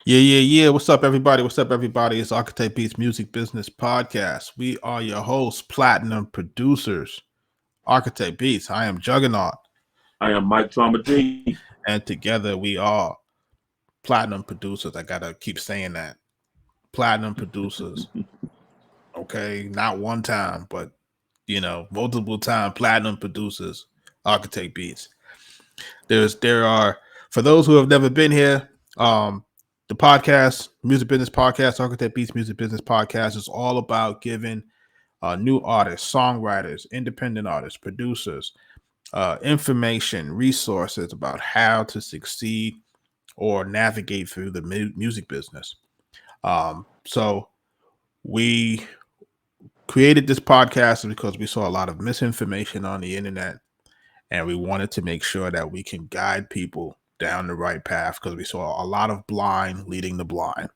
Yeah. What's up, everybody? What's up, everybody? It's Arkatech Beatz Music Business Podcast. We are your hosts, platinum producers, Arkatech Beatz. I am Jugrnaut, I am Mike Trauma D. and together we are platinum producers. I gotta keep saying that. Platinum producers. Okay, not one time, but multiple time platinum producers, Arkatech Beatz. There are for those who have never been here, the podcast, Music Business Podcast, Arkatech Beatz Music Business Podcast is all about giving new artists, songwriters, independent artists, producers, information, resources about how to succeed or navigate through the music business. So we created this podcast because we saw a lot of misinformation on the internet, and we wanted to make sure that we can guide people down the right path because we saw a lot of blind leading the blind.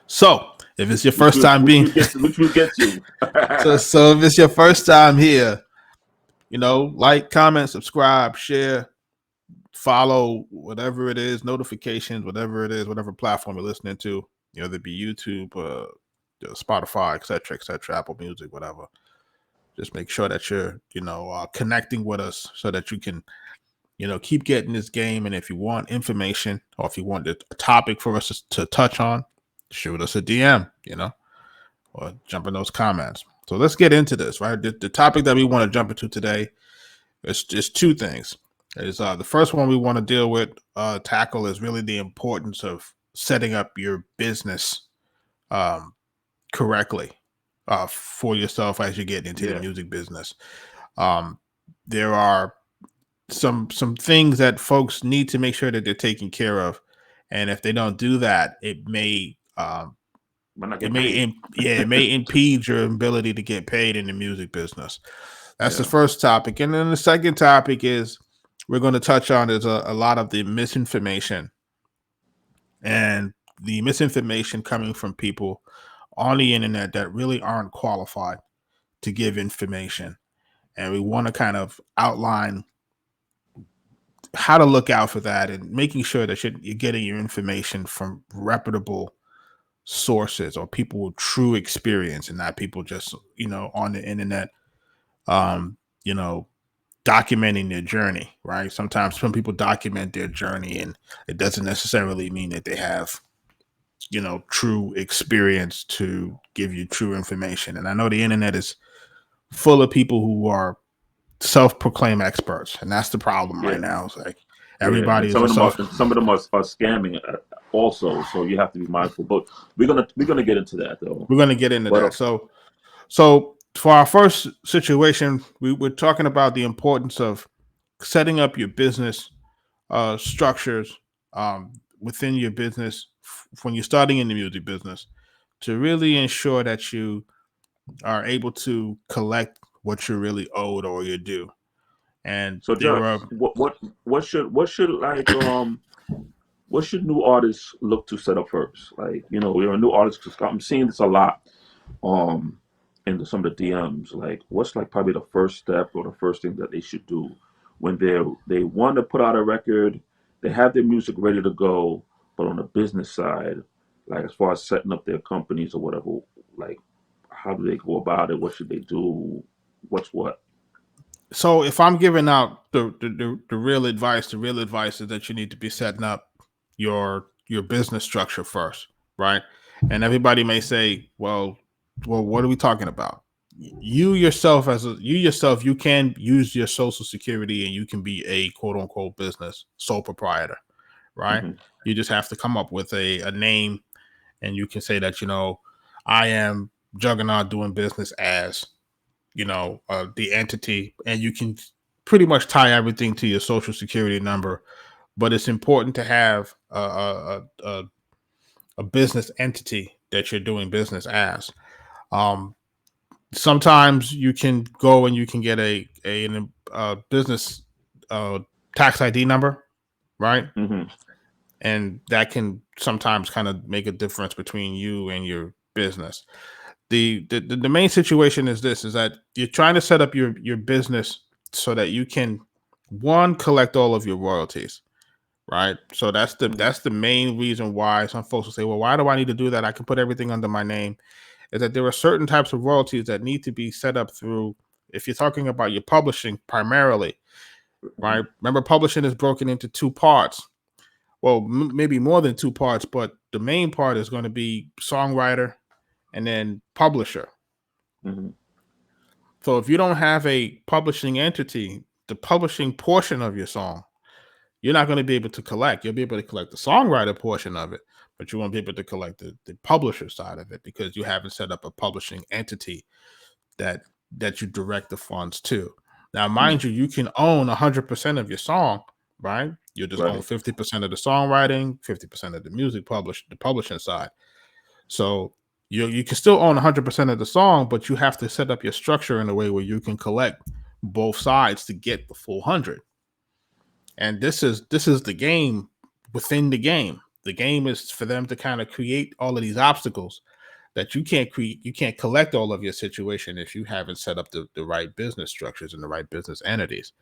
So if it's your first time being, which we get to. so if it's your first time here, like, comment, subscribe, share, follow, whatever it is, notifications, whatever it is, whatever platform you're listening to, whether it be YouTube, Spotify, etc., Apple Music, whatever. Just make sure that you're, connecting with us so that you can, keep getting this game. And if you want information or if you want a topic for us to touch on, shoot us a DM, or jump in those comments. So let's get into this, right? The topic that we want to jump into today is just two things. The first one we want to deal with, tackle, is really the importance of setting up your business correctly for yourself as you get into the music business. There are some things that folks need to make sure that they're taking care of, and if they don't do that, it may impede your ability to get paid in the music business. That's the first topic. And then the second topic is we're going to touch on is a lot of the misinformation, and the misinformation coming from people on the internet that really aren't qualified to give information. And we want to kind of outline how to look out for that and making sure that you're getting your information from reputable sources or people with true experience, and not people just, on the internet, documenting their journey, right? Sometimes some people document their journey and it doesn't necessarily mean that they have, true experience to give you true information. And I know the internet is full of people who are self-proclaimed experts, and that's the problem right now. It's like everybody is some of them are scamming also, so you have to be mindful. But we're gonna get into that, though. We're gonna get into that. So for our first situation, we're talking about the importance of setting up your business structures within your business when you're starting in the music business, to really ensure that you are able to collect what you're really owed or you're due. And so, Josh, what should new artists look to set up first? Like, you're a new artist. I'm seeing this a lot in some of the DMs. Like, what's like probably the first step or the first thing that they should do when they want to put out a record, they have their music ready to go, but on the business side, like as far as setting up their companies or whatever, like how do they go about it? What should they do? What's what? So if I'm giving out the real advice, the real advice is that you need to be setting up your business structure first, right? And everybody may say, well, what are we talking about? You yourself, you can use your social security and you can be a quote unquote business sole proprietor, right? Mm-hmm. You just have to come up with a name, and you can say that, I am Jugrnaut doing business as, the entity, and you can pretty much tie everything to your social security number. But it's important to have a business entity that you're doing business as. Sometimes you can go and you can get a business tax ID number, right? Mm-hmm. And that can sometimes kind of make a difference between you and your business. The main situation is this: is that you're trying to set up your business so that you can, one, collect all of your royalties, right? So that's the main reason why some folks will say, well, why do I need to do that? I can put everything under my name. Is that there are certain types of royalties that need to be set up through, if you're talking about your publishing primarily, right? Remember, publishing is broken into two parts. Well, maybe more than two parts, but the main part is going to be songwriter and then publisher. Mm-hmm. So if you don't have a publishing entity, the publishing portion of your song, you're not going to be able to collect. You'll be able to collect the songwriter portion of it, but you won't be able to collect the publisher side of it because you haven't set up a publishing entity that you direct the funds to. Now, mind you, you can own 100% of your song, right? You'll just own 50% of the songwriting, 50% of the music the publishing side. So you can still own 100% of the song, but you have to set up your structure in a way where you can collect both sides to get the full 100. And this is the game within the game. The game is for them to kind of create all of these obstacles that you can't create. You can't collect all of your situation if you haven't set up the right business structures and the right business entities.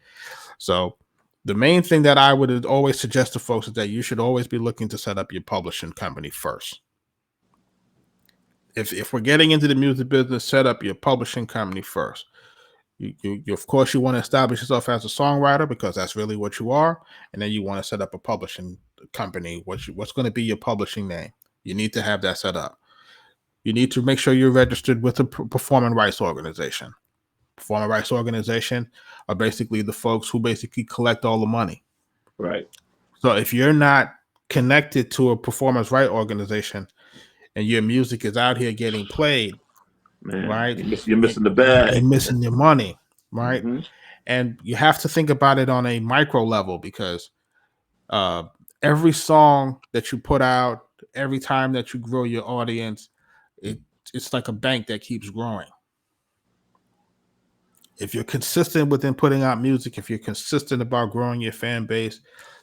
So the main thing that I would always suggest to folks is that you should always be looking to set up your publishing company first. If we're getting into the music business, set up your publishing company first. You of course you want to establish yourself as a songwriter because that's really what you are, and then you want to set up a publishing company. What's going to be your publishing name? You need to have that set up. You need to make sure you're registered with a performing rights organization. Performing rights organization are basically the folks who basically collect all the money. Right. So if you're not connected to a performance right organization and your music is out here getting played, man, right? You're missing the bag. You're missing your money, right? Mm-hmm. And you have to think about it on a micro level because every song that you put out, every time that you grow your audience, it's like a bank that keeps growing. If you're consistent within putting out music, if you're consistent about growing your fan base,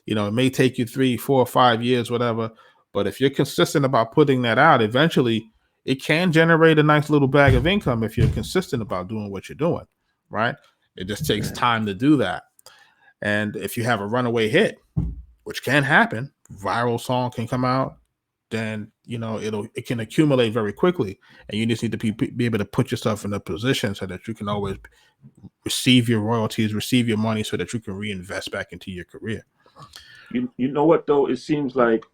it may take you 3, 4, 5 years, whatever. But if you're consistent about putting that out, eventually it can generate a nice little bag of income if you're consistent about doing what you're doing, right? It just takes time to do that. And if you have a runaway hit, which can happen, viral song can come out, then it can accumulate very quickly, and you just need to be able to put yourself in a position so that you can always receive your royalties, receive your money, so that you can reinvest back into your career. You know what though? It seems like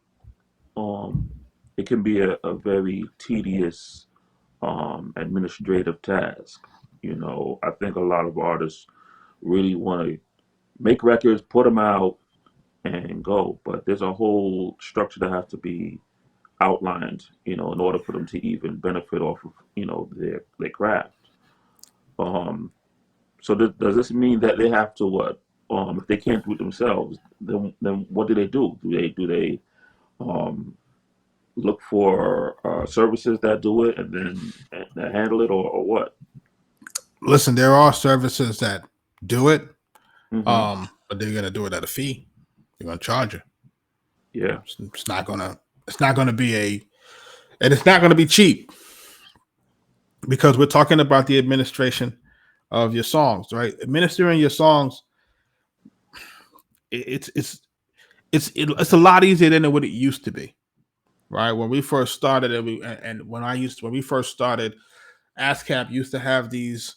it can be a very tedious administrative task. I think a lot of artists really want to make records, put them out, and go. But there's a whole structure that has to be outlined, in order for them to even benefit off of, their craft. So does this mean that they have to what? If they can't do it themselves, then what do they do? Do they look for services that do it and then that handle it, or what? Listen, there are services that do it, Mm-hmm. but they're gonna do it at a fee. They're gonna charge you. Yeah. It's not gonna be and it's not gonna be cheap because we're talking about the administration of your songs, right? Administering your songs, it's a lot easier than what it used to be, right? When we first started, when we first started, Ascap used to have these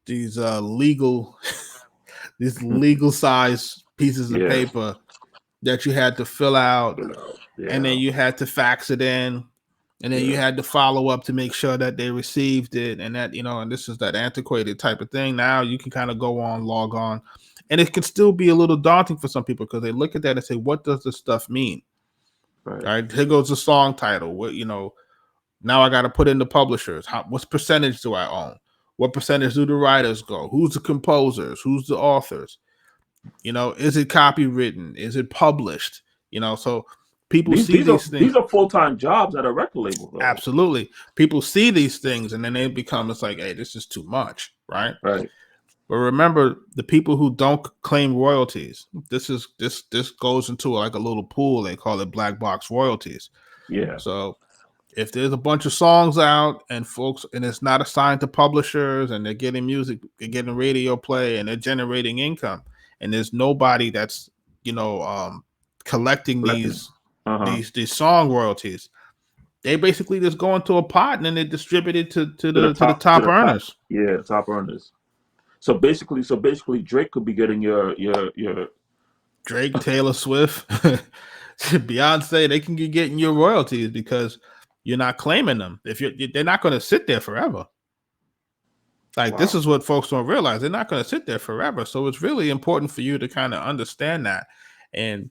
legal these legal size pieces of paper that you had to fill out, and then you had to fax it in, and then you had to follow up to make sure that they received it, and that and this is that antiquated type of thing. Now you can kind of log on, and it can still be a little daunting for some people because they look at that and say, what does this stuff mean? Right. All right, here goes the song title. What now I got to put in the publishers. What percentage do I own? What percentage do the writers go? Who's the composers? Who's the authors? Is it copywritten? Is it published? So people see these things. These are full-time jobs at a record label, though. Absolutely. People see these things and then they become, it's like, hey, this is too much, right? Right. But remember, the people who don't claim royalties, this goes into like a little pool. They call it black box royalties. Yeah. So if there's a bunch of songs out and it's not assigned to publishers and they're getting music, they're getting radio play and they're generating income, and there's nobody that's collecting Collecting. these song royalties. They basically just go into a pot and then they distribute it to the To top the top. earners. Yeah, the top earners. So basically, Drake could be getting your. Drake, Taylor Swift, Beyonce, they can be getting your royalties because you're not claiming them. They're not going to sit there forever. Like, this Wow. is what folks don't realize. They're not going to sit there forever. So it's really important for you to kind of understand that. And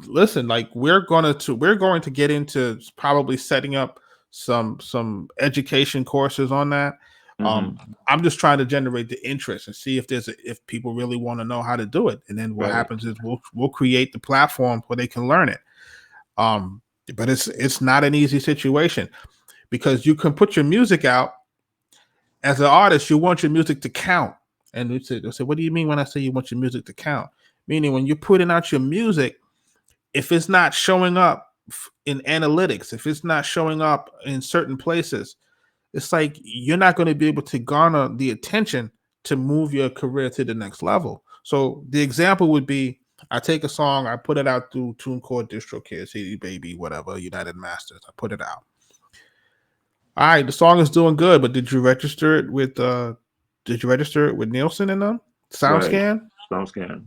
listen, like we're going to get into probably setting up some education courses on that. Hmm. I'm just trying to generate the interest and see if people really want to know how to do it. And then what Right. happens is we'll create the platform where they can learn it. But it's not an easy situation because you can put your music out as an artist. You want your music to count, and they say, "What do you mean when I say you want your music to count?" Meaning when you're putting out your music, if it's not showing up in analytics, if it's not showing up in certain places, it's like you're not going to be able to garner the attention to move your career to the next level. So the example would be I take a song, I put it out through TuneCore, DistroKid, CD Baby, whatever, United Masters. I put it out. All right, the song is doing good, but did you register it with Nielsen and them? Right. SoundScan? SoundScan.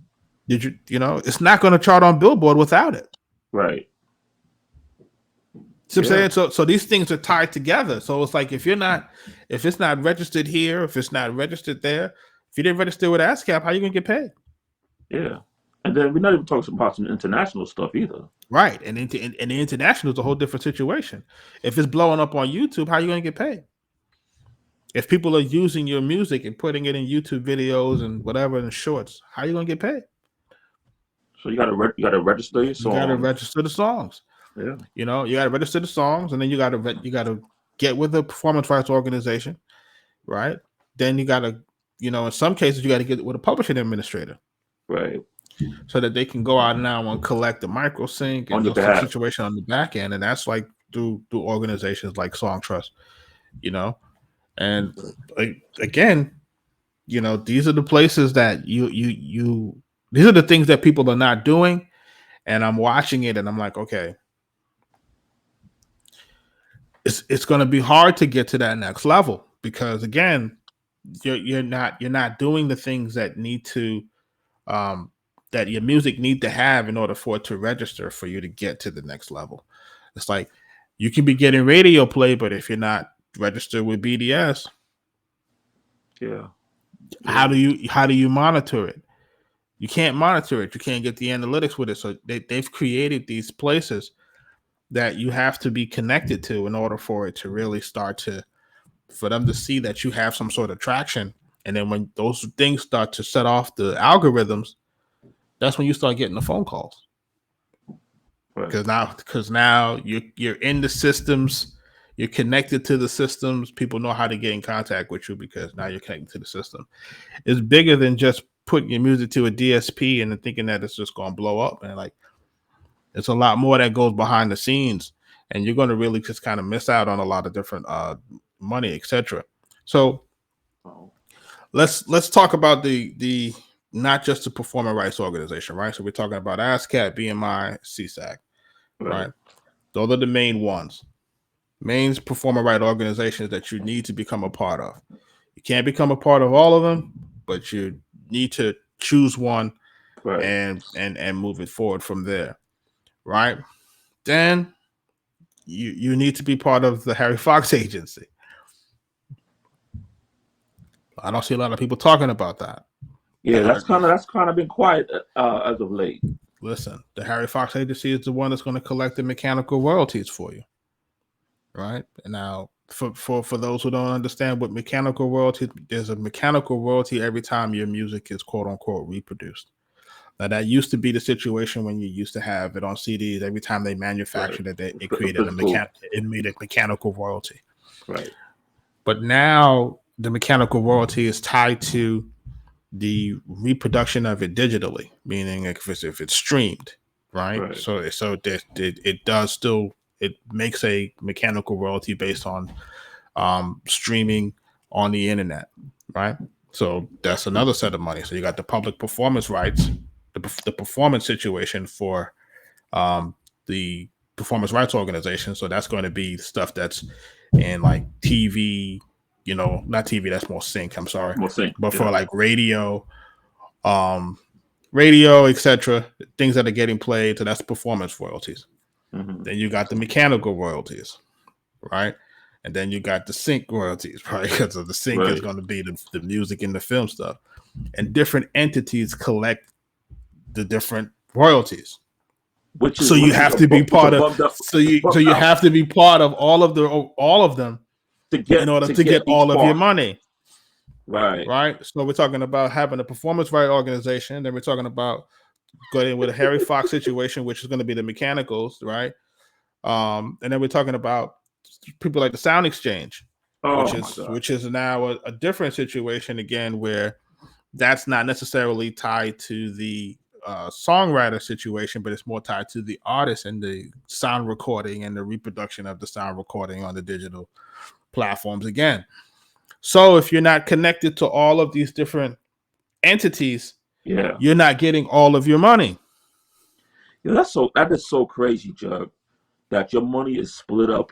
Did it's not going to chart on Billboard without it. Right. See what I'm Yeah. saying? So these things are tied together. So it's like if it's not registered here, if it's not registered there, if you didn't register with Ascap, how are you gonna get paid? Yeah. And then we're not even talking about some international stuff either. Right. And the international is a whole different situation. If it's blowing up on YouTube, how are you gonna get paid? If people are using your music and putting it in YouTube videos and whatever in shorts, how are you gonna get paid? So you gotta register your You gotta songs. register the songs. Yeah. You gotta register the songs, and then you gotta get with the performance rights organization, right? Then you gotta, in some cases, you gotta get with a publishing administrator, Right. so that they can go out now and collect the micro sync On and your those behalf. situation on the back end, and that's like through organizations like Songtrust, and like, again, these are the places that you these are the things that people are not doing, and I'm watching it and I'm like, okay, it's going to be hard to get to that next level because again, you're not doing the things that need to that your music need to have in order for it to register for you to get to the next level. It's like you can be getting radio play, but if you're not registered with BDS, Yeah. how do you monitor it? You can't monitor it. You can't get the analytics with it. So they've created these places that you have to be connected to in order for it to really start for them to see that you have some sort of traction. And then when those things start to set off the algorithms, that's when you start getting the phone calls. Right. Because now you're in the systems, you're connected to the systems. People know how to get in contact with you because now you're connected to the system. It's bigger than just putting your music to a DSP and thinking that it's just going to blow up. And like, it's a lot more that goes behind the scenes, and you're going to really just kind of miss out on a lot of different money, etc. So let's talk about the not just the performing rights organization, right? So we're talking about ASCAP, BMI, CSAC, right? Those are the main ones. Main performing right organizations that you need to become a part of. You can't become a part of all of them, but you need to choose one and move it forward from there, right? Then you need to be part of the Harry Fox agency. I don't see a lot of people talking about that. Yeah, that's kind of been quiet as of late. Listen, the Harry Fox agency is the one that's going to collect the mechanical royalties for you, right? And now, for those who don't understand what mechanical royalties, there's a mechanical royalty every time your music is quote unquote reproduced. Now that used to be the situation when you used to have it on CDs. Every time they manufactured it, it created it made a mechanical royalty. Right. But now the mechanical royalty is tied to the reproduction of it digitally, meaning if it's streamed, right? So it does still, it makes a mechanical royalty based on streaming on the internet, right? So that's another set of money. So you got the public performance rights, the the performance situation for the performance rights organization. So that's going to be stuff that's in like TV, not TV, that's more sync, I'm sorry. More sync, but for like radio, etc., things that are getting played. So that's performance royalties. Then you got the mechanical royalties, right? And then you got the sync royalties, right? Because the sync is going to be the music and the film stuff. And different entities collect the different royalties. So you have to be part of. So you have to be part of all of them in order to get all of your money. Right. So we're talking about having a performance right organization. Then we're talking about going with a Harry Fox situation, which is going to be the mechanicals, right? And then we're talking about people like the Sound Exchange, which is now a different situation again, where that's not necessarily tied to the songwriter situation, but it's more tied to the artist and the sound recording and the reproduction of the sound recording on the digital platforms again. So if you're not connected to all of these different entities, you're not getting all of your money. Yeah, that is so crazy, Jug, that your money is split up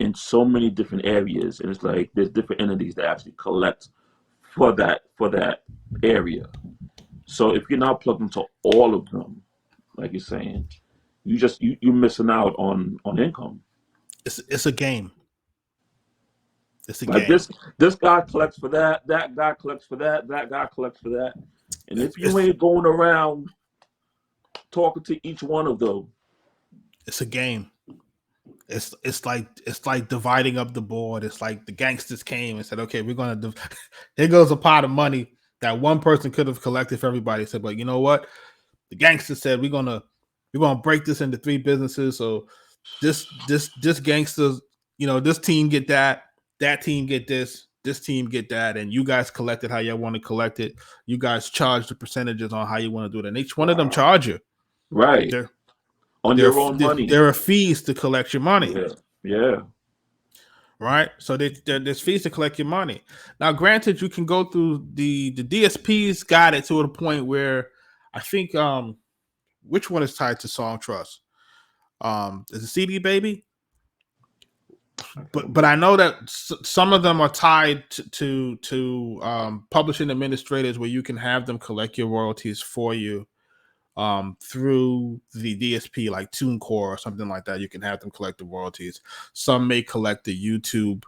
in so many different areas, and it's like there's different entities that actually collect for that area. So if you're not plugged into all of them, like you're saying, you're missing out on income. It's a game. It's a like game. This guy collects for that guy collects for that guy collects for that. And if you ain't going around talking to each one of them, it's a game. It's like dividing up the board. It's like the gangsters came and said, okay, we're gonna here goes a pot of money that one person could have collected for everybody. Said, but you know what? The gangsters said we're gonna break this into 3 businesses. So this gangsters, this team get that team get this team get that, and you guys collect it how you want to collect it. You guys charge the percentages on how you want to do it, and each one of them charge you. Right. On your own money. There are fees to collect your money. Yeah. Right. So there's fees to collect your money. Now, granted, you can go through the DSPs got it to a point where I think which one is tied to Songtrust? Is it CD Baby? But I know that some of them are tied to publishing administrators, where you can have them collect your royalties for you. Through the DSP like TuneCore or something like that, you can have them collect the royalties. Some may collect the YouTube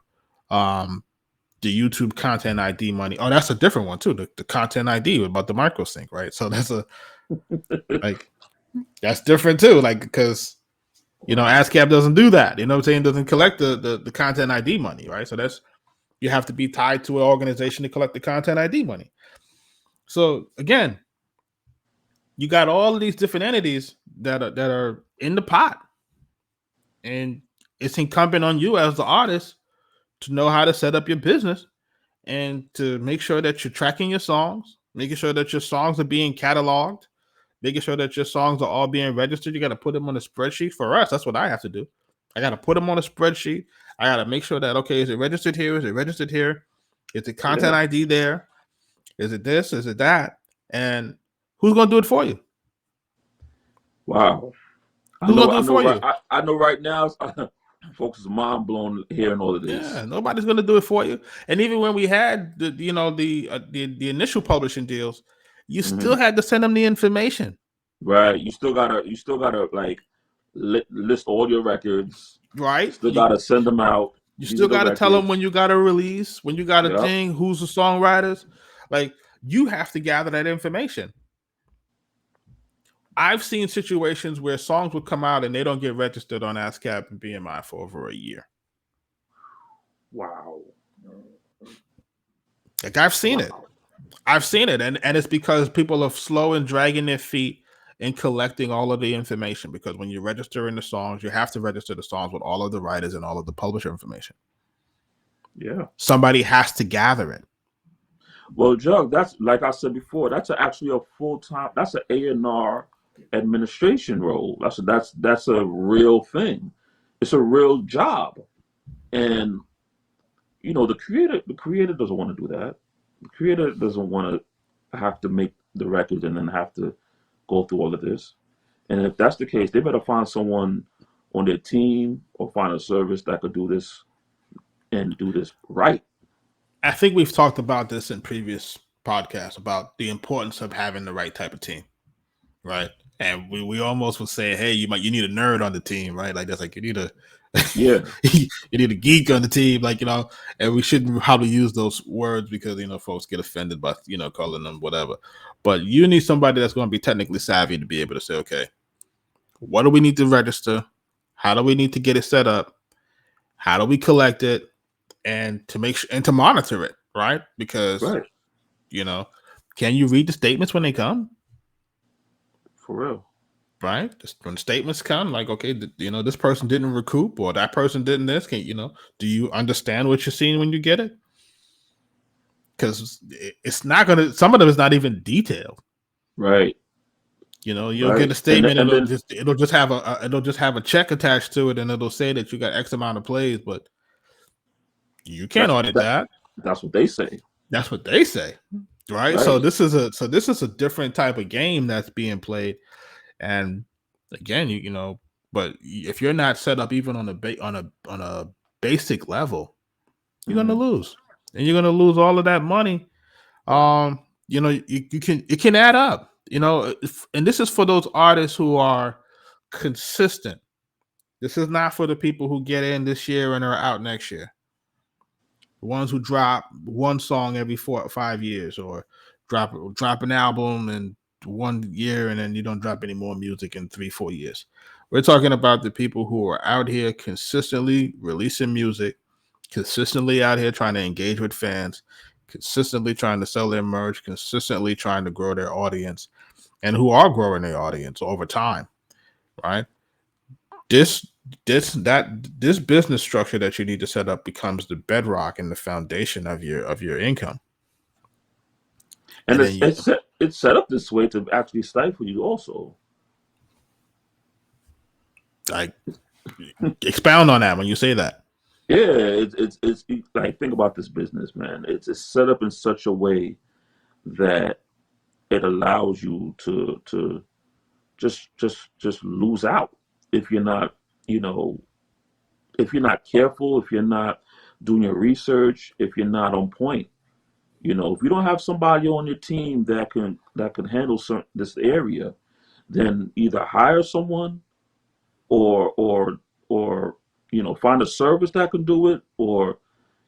content ID money. Oh, that's a different one too. The content ID about the microsync, right? So that's that's different too. Like, because Ascap doesn't do that. You know what I'm saying? Doesn't collect the content ID money, right? So you have to be tied to an organization to collect the content ID money. So again, you got all of these different entities that are in the pot, and it's incumbent on you as the artist to know how to set up your business and to make sure that you're tracking your songs, making sure that your songs are being cataloged, making sure that your songs are all being registered. You got to put them on a spreadsheet. For us, that's what I have to do. I got to put them on a spreadsheet. I got to make sure that, okay, is it registered here? Is it registered here? Is the content ID there? Is it this? Is it that? And who's going to do it for you? Wow. Who's going to do it for you? I know right now, folks is mind blown hearing all of this. Yeah, nobody's going to do it for you. And even when we had the initial publishing deals, you still had to send them the information. Right. You still gotta like list all your records. Right. Still gotta send them out. You still gotta tell them when you got a release, when you got a thing, who's the songwriters. Like, you have to gather that information. I've seen situations where songs would come out and they don't get registered on ASCAP and BMI for over a year. Wow. Like, I've seen it. I've seen it. And it's because people are slow and dragging their feet in collecting all of the information. Because when you're registering the songs, you have to register the songs with all of the writers and all of the publisher information. Yeah. Somebody has to gather it. Well, Jug, that's, like I said before, that's actually a full-time, that's an A&R administration role. That's a real thing. It's a real job. And the creator doesn't want to do that. The creator doesn't want to have to make the record and then have to go through all of this. And if that's the case, they better find someone on their team or find a service that could do this and do this right. I think we've talked about this in previous podcasts about the importance of having the right type of team, right? And we almost would say, hey, you need a nerd on the team, right? Like that's like you need a Yeah, you need a geek on the team, like and we shouldn't probably use those words because folks get offended by calling them whatever. But you need somebody that's going to be technically savvy to be able to say, okay, what do we need to register? How do we need to get it set up? How do we collect it? And to make sure and to monitor it, right? Because right. can you read the statements when they come? For real. Right? Just when statements come, like, okay, this person didn't recoup or that person didn't this. Do you understand what you're seeing when you get it? Because it's not gonna. Some of them is not even detailed. Right. You'll Right. get a statement. And then It'll just have a check attached to it, and it'll say that you got X amount of plays, but you can't audit that. that's what they say. That's what they say, right? So Right. this is a different type of game that's being played, and again, but if you're not set up even on a basic level, you're gonna lose, and you're gonna lose all of that money. It can add up, and this is for those artists who are consistent. This is not for the people who get in this year and are out next year. The ones who drop one song every 4 or 5 years, or drop an album in 1 year and then you don't drop any more music in 3-4 years. We're talking about the people who are out here consistently releasing music, consistently out here trying to engage with fans, consistently trying to sell their merch, consistently trying to grow their audience, and who are growing their audience over time, right? This business structure that you need to set up becomes the bedrock and the foundation of your income. And it's set up this way to actually stifle you also. Like, expound on that when you say that. Yeah, it's like, think about this business, man. It's set up in such a way that it allows you to just lose out if you're not, if you're not careful, if you're not doing your research, if you're not on point. If you don't have somebody on your team that can handle this area, then either hire someone or find a service that can do it, or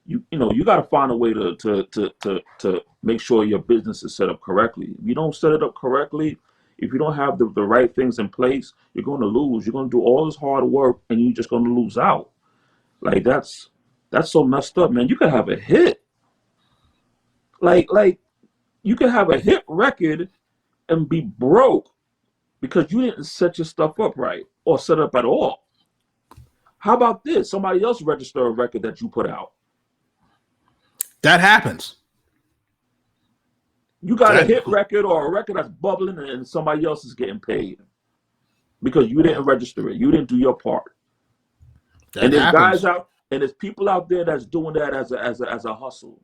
you got to find a way to make sure your business is set up correctly. If you don't set it up correctly, if you don't have the right things in place, you're going to lose. You're going to do all this hard work and you're just going to lose out. Like, that's so messed up, man. You could have a hit, like you could have a hit record and be broke because you didn't set your stuff up right or set up at all. How about this? Somebody else register a record that you put out. That happens. You got a hit record or a record that's bubbling and somebody else is getting paid because you didn't register it. You didn't do your part. And there's guys out and there's people out there that's doing that as a hustle.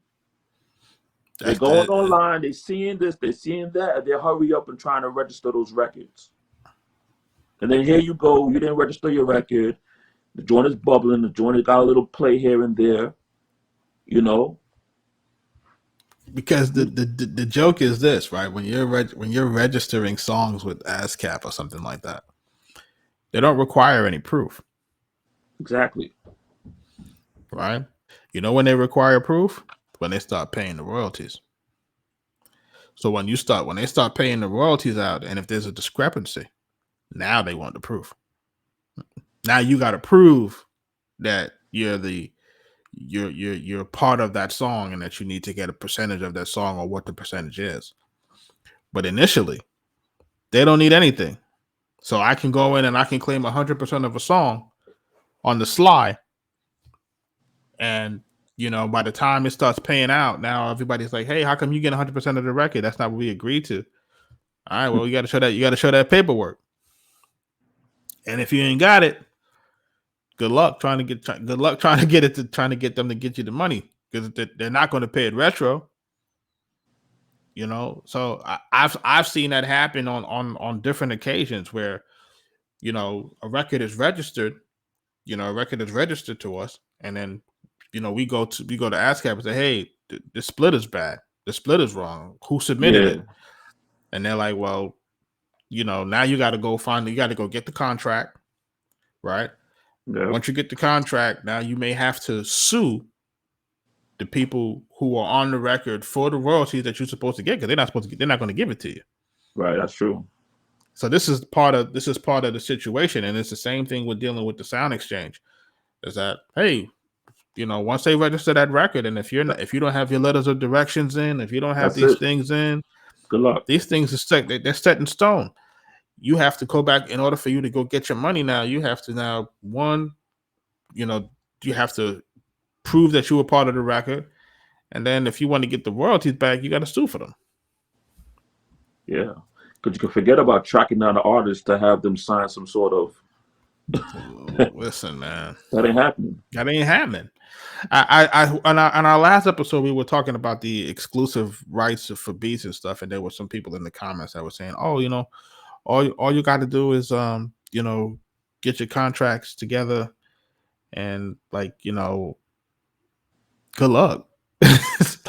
They're going online, they're seeing this, they're seeing that, and they hurry up and trying to register those records. And then here you go, you didn't register your record. The joint is bubbling, the joint got a little play here and there, Because the joke is this, right? When you're registering songs with Ascap or something like that, they don't require any proof. Exactly. Right? When they require proof? When they start paying the royalties. So when they start paying the royalties out, and if there's a discrepancy, now they want the proof. Now you got to prove that you're part of that song and that you need to get a percentage of that song or what the percentage is. But initially, they don't need anything. So I can go in and I can claim 100% of a song on the sly. And by the time it starts paying out, now everybody's like, "Hey, how come you get 100% of the record? That's not what we agreed to." All right, well, you got to show that. You got to show that paperwork. And if you ain't got it, good luck trying to get them to get you the money, because they're not going to pay it retro. You know, so I've seen that happen on different occasions where, you know, a record is registered. You know, a record is registered to us, and then, you know, we go to Ascap and say, hey, the split is bad. The split is wrong. Who submitted Yeah, it? And they're like, well, you know, now you got to go get the contract, right? yeah, Once you get the contract, now you may have to sue the people who are on the record for the royalties that you're supposed to get, because they're not going to give it to you. right. That's true. So this is part of the situation, and it's the same thing with dealing with the sound exchange. Is that, hey, you know, once they register that record, and if you don't have your letters of directions in, if you don't have That's these it. things in, Good luck. these things are set. They're set in stone. You have to go back in order for you to go get your money. Now you have to you know, you have to prove that you were part of the record, and then if you want to get the royalties back, you got to sue for them. Yeah, because you can forget about tracking down the artists to have them sign some sort of. Listen, man, That ain't happening. that ain't happening. On our last episode, we were talking about the exclusive rights for beats and stuff, and there were some people in the comments that were saying, "Oh, you know, all you got to do is you know, get your contracts together, and like, you know, good luck."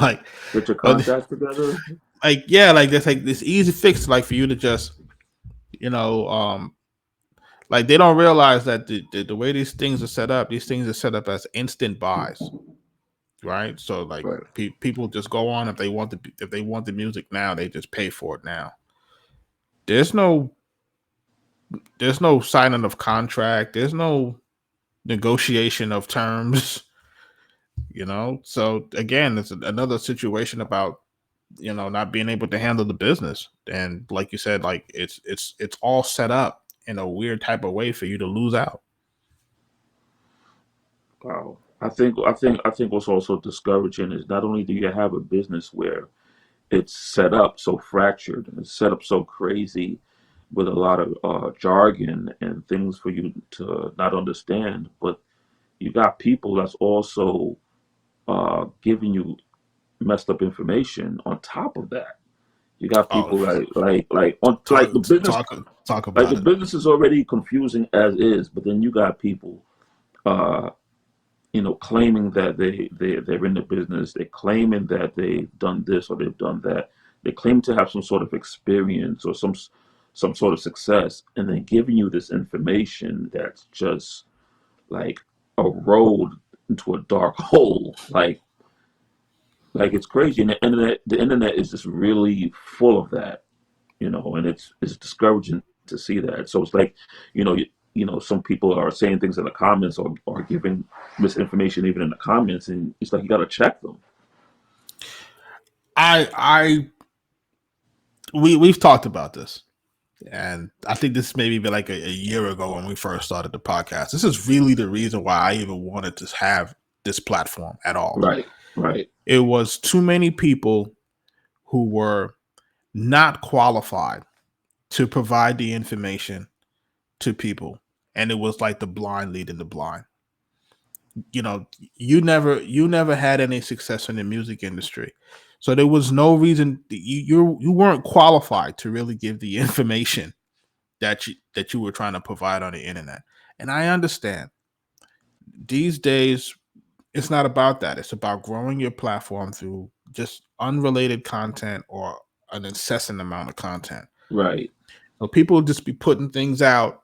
Like, Get your contacts together. like, yeah, like there's like this easy fix, like for you to just, you know, like they don't realize that the way these things are set up as instant buys, right? So like Right. people just go on, if they want the music now, they just pay for it now. There's no signing of contract. There's no negotiation of terms. You know, so again, it's another situation about, you know, not being able to handle the business, and like you said, like it's all set up in a weird type of way for you to lose out. Wow. I think what's also discouraging is not only do you have a business where it's set up so fractured and it's set up so crazy with a lot of jargon and things for you to not understand, but you got people that's also giving you messed up information on top of that. You got Oh, people like on like the business, talk like the about it. business is already confusing as is, but then you got people uh claiming that they're in the business. They're claiming that they've done this or they've done that. They claim to have some sort of experience or some sort of success, and then giving you this information that's just like a road into a dark hole. Like it's crazy. And the internet is just really full of that, and it's discouraging to see that. So it's like, some people are saying things in the comments or giving misinformation even in the comments, and it's like you got to check them. I we've talked about this, and I think this maybe be like a year ago when we first started the podcast. This is really the reason why I even wanted to have this platform at all. Right, right, It was too many people who were not qualified to provide the information to people, and it was like the blind leading the blind. You know, you never had any success in the music industry, so there was no reason you weren't qualified to really give the information that you were trying to provide on the internet. And I understand these days it's not about that. It's about growing your platform through just unrelated content or an incessant amount of content. right. So people just be putting things out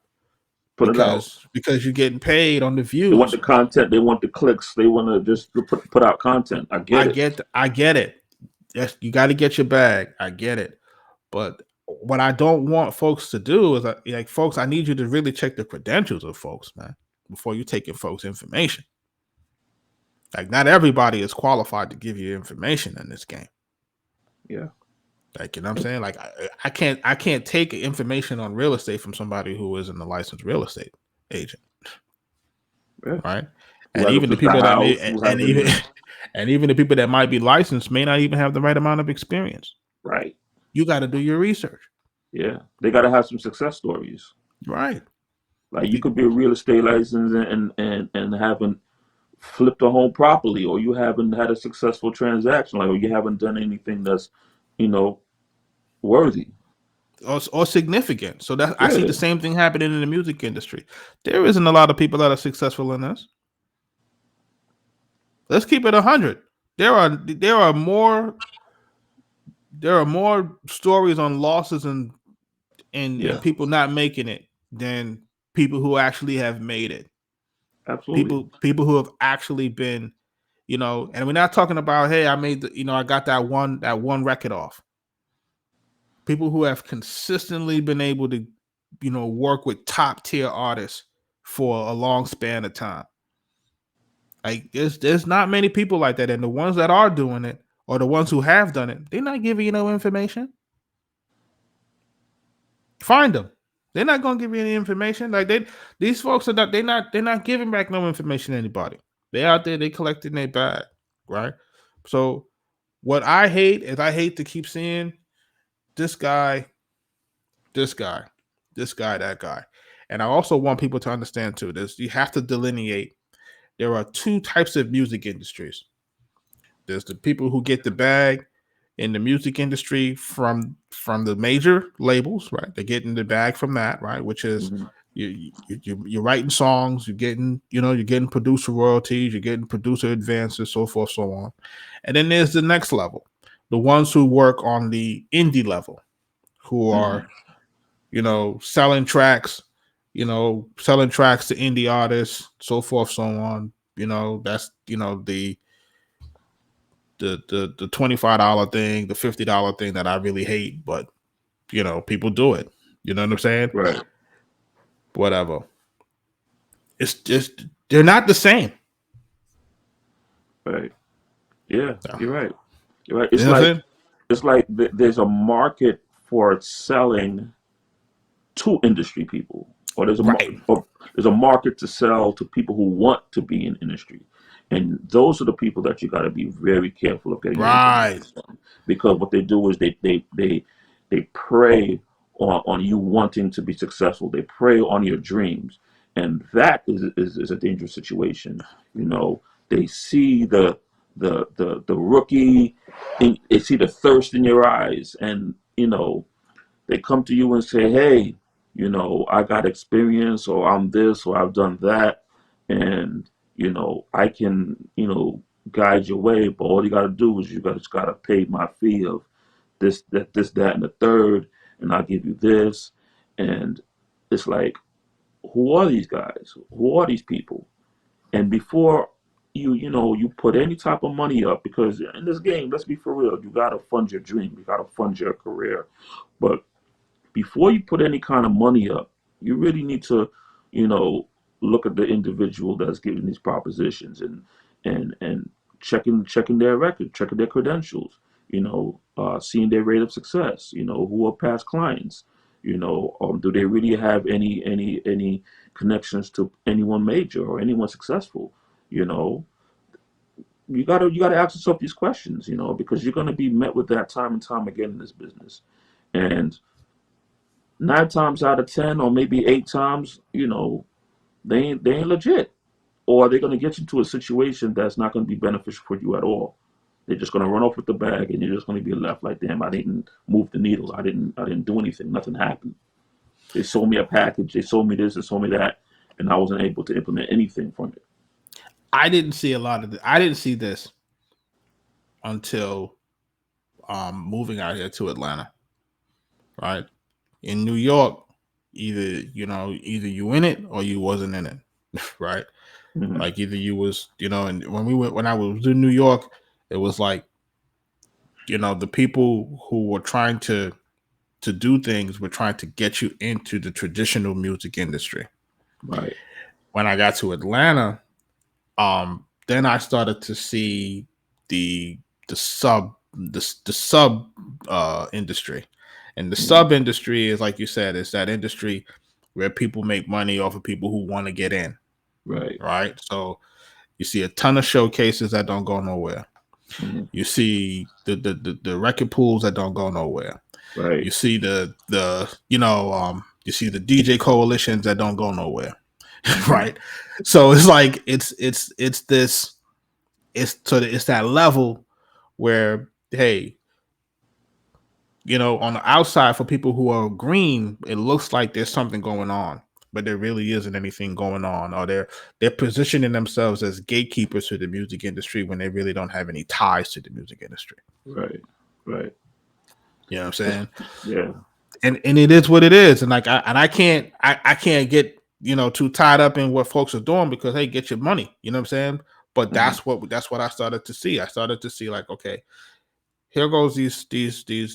Put it out. because you're getting paid on the They want views. the content. They want the clicks. They want to just put out content. I get it. I get it. Yes, you got to get your bag. I get it. But what I don't want folks to do is like, folks, I need you to really check the credentials of folks, man, before you taking folks' information. Like, not everybody is qualified to give you information in this game. Yeah, Like, you know what I'm saying? Like, I can't take information on real estate from somebody who isn't a licensed real estate agent, yeah. right? Who And hasn't even the flipped the people that house? may, Who and hasn't? even and even the people that might be licensed may not even have the right amount of experience. Right. You got to do your research, Yeah, they got to have some success stories. right? Like you could be a real estate license and haven't flipped a home properly, or you haven't had a successful transaction, like, or you haven't done anything that's you know, worthy. or significant. So that I see Yeah, the same thing happening in the music industry. There isn't a lot of people that are successful in this. Let's keep it 100. There are more stories on losses and yeah, people not making it than people who actually have made it. absolutely. People who have actually been, and we're not talking about, hey, I made I got that one record off. People who have consistently been able to, work with top tier artists for a long span of time. Like there's not many people like that, and the ones that are doing it or the ones who have done it, they're not giving you no information. Find them. They're not gonna give you any information. Like these folks are not. They're not giving back no information to anybody. They out there. They collecting their bag, right? So what I hate is I hate to keep seeing this guy, this guy, this guy, that guy, and I also want people to understand too. This you have to delineate. There are two types of music industries. There's the people who get the bag in the music industry from the major labels, right? They're getting the bag from that, right? Which is Hmm. you're writing songs, you're getting producer royalties, you're getting producer advances, so forth, so on. And then there's the next level, the ones who work on the indie level, who Hmm. are selling tracks, selling tracks to indie artists, so forth, so on. That's the $25 thing, the $50 thing that I really hate, but people do it. You know what I'm saying? Right, Whatever. It's just they're not the same. right. Yeah, So, you're right. You're right. you know what I'm saying? It's like there's a market for selling to industry people, or Right. there's a market to sell to people who want to be in industry, and those are the people that you got to be very careful of getting your information Right. from, because what they do is they prey on you wanting to be successful. They prey on your dreams, and that is a dangerous situation. You know, they see the rookie, they see the thirst in your eyes, and they come to you and say, hey, I got experience, or I'm this, or I've done that, and I can guide your way, but all you got to do is you just got to pay my fee of this, that, and the third, and I'll give you this. And it's like, who are these guys? Who are these people? And before you put any type of money up, because in this game, let's be for real, you got to fund your dream, you got to fund your career. But before you put any kind of money up, you really need to, you know, look at the individual that's giving these propositions, and checking their record, checking their credentials, seeing their rate of success, who are past clients, do they really have any connections to anyone major or anyone successful, you know. You gotta ask yourself these questions, because you're gonna be met with that time and time again in this business. And 9 times out of 10, or maybe 8 times, they ain't legit, or they're gonna get you to a situation that's not gonna be beneficial for you at all. They're just gonna run off with the bag, and you're just gonna be left like, damn, I didn't move the needle. I didn't do anything. Nothing happened. They sold me a package. They sold me this. They sold me that, and I wasn't able to implement anything from it. I didn't see a lot of this. I didn't see this until moving out here to Atlanta. Right. In New York, either you in it or you wasn't in it. Right. Hmm. Like either you was, and when I was in New York, it was like, the people who were trying to do things were trying to get you into the traditional music industry. Right. When I got to Atlanta, then I started to see the sub industry. And the Hmm. sub industry is, like you said, it's that industry where people make money off of people who want to get in. Right. Right. So you see a ton of showcases that don't go nowhere. Hmm. You see the record pools that don't go nowhere. Right. You see you see the DJ coalitions that don't go nowhere. Hmm. Right. So it's like it's that level where, hey, on the outside for people who are green, it looks like there's something going on, but there really isn't anything going on. Or they're positioning themselves as gatekeepers to the music industry when they really don't have any ties to the music industry. Right. Right. You know what I'm saying? Yeah. And it is what it is. And like I can't get too tied up in what folks are doing because hey, get your money. You know what I'm saying? But that's what I started to see. I started to see like, okay, here goes these these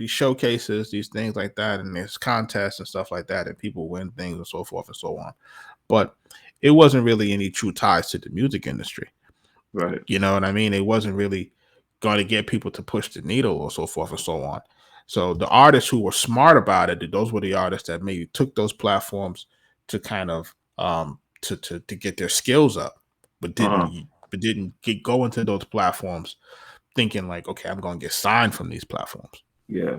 showcases, these things like that, and there's contests and stuff like that, and people win things and so forth and so on. But it wasn't really any true ties to the music industry. Right. You know what I mean? It wasn't really going to get people to push the needle or so forth and so on. So the artists who were smart about it, those were the artists that maybe took those platforms to kind of to get their skills up, but didn't go into those platforms thinking like, okay, I'm going to get signed from these platforms. Yeah.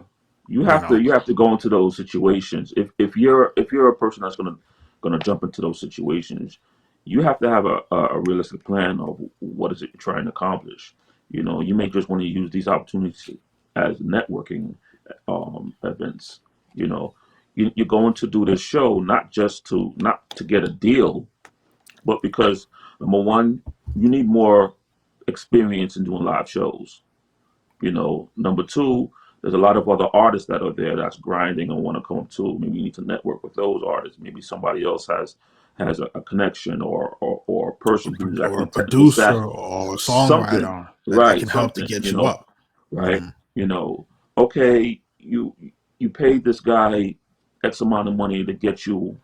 You have to go into those situations. If you're a person that's gonna jump into those situations, you have to have a realistic plan of what is it you're trying to accomplish. You may just want to use these opportunities as networking events. You're going to do this show not to get a deal, but because number one, you need more experience in doing live shows. Number two, there's a lot of other artists that are there that's grinding and want to come up too. Maybe you need to network with those artists. Maybe somebody else has a connection or a person who's or actually a technical producer staff. or a Something, songwriter that right? can help to Something, get you up. right? Okay, you paid this guy X amount of money to get you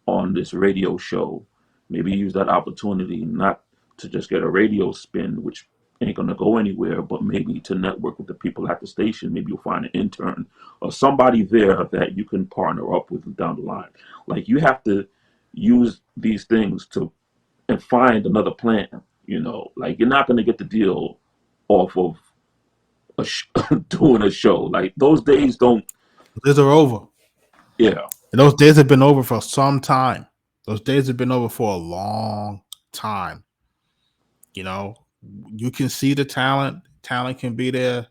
on this radio show. Maybe use that opportunity not to just get a radio spin, which ain't gonna go anywhere, but maybe to network with the people at the station. Maybe you'll find an intern or somebody there that you can partner up with down the line. Like you have to use these things to and find another plan. Like you're not gonna get the deal off of doing a show. Like those days don't. Those are over. Yeah. And those days have been over for some time. Those days have been over for a long time. You can see the talent. Talent can be there.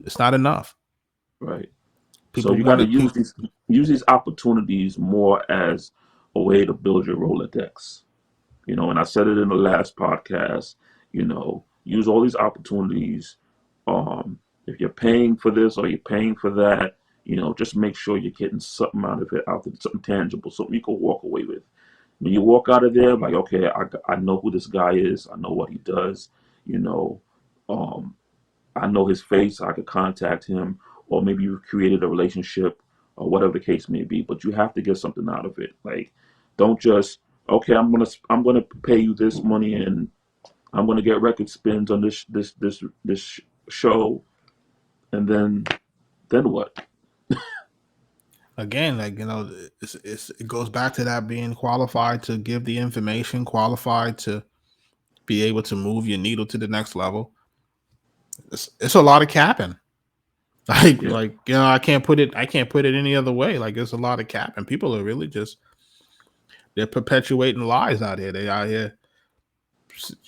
It's not enough. Right. So People you got want to to keep. use these opportunities more as a way to build your Rolodex. And I said it in the last podcast. Use all these opportunities. If you're paying for this or you're paying for that, just make sure you're getting something out of it, something tangible, something you can walk away with. When you walk out of there, like, okay, I know who this guy is. I know what he does. You know, um, I know his face. I could contact him, or maybe you've created a relationship, or whatever the case may be. But you have to get something out of it. Like, don't just okay. I'm gonna pay you this money, and I'm gonna get record spins on this show, and then what? Again, like it goes back to that being qualified to give the information, qualified to be able to move your needle to the next level. It's a lot of capping. Yeah, I can't put it any other way. Like there's a lot of capping. People are really just they're perpetuating lies out here. They out here,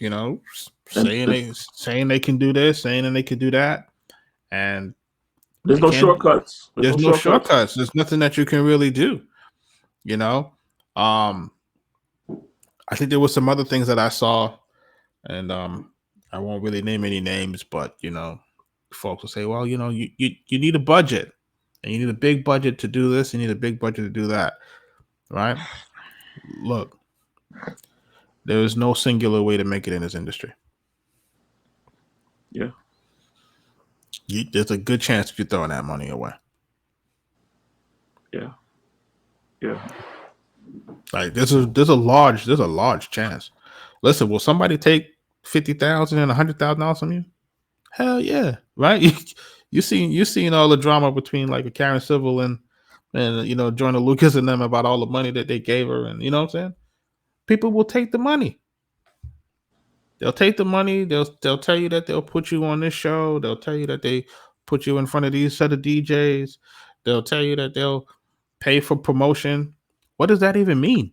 and saying they can do this, saying they can do that, and there's they no can't. shortcuts. There's There's no no shortcuts. shortcuts. There's nothing that you can really do. You know, um, I think there was some other things that I saw, and I won't really name any names, but folks will say, well, you need a budget, and you need a big budget to do this. You need a big budget to do that, right? Look, there is no singular way to make it in this industry. Yeah, There's a good chance that you're throwing that money away. yeah, yeah. Like there's a large chance. Listen, will somebody take 50,000 and $100,000 from you? Hell yeah, right? You seen all the drama between like Karen Civil and Joyner Lucas and them about all the money that they gave her, and you know what I'm saying? People will take the money. They'll take the money. They'll tell you that they'll put you on this show. They'll tell you that they put you in front of these set of DJs. They'll tell you that they'll pay for promotion. What does that even mean?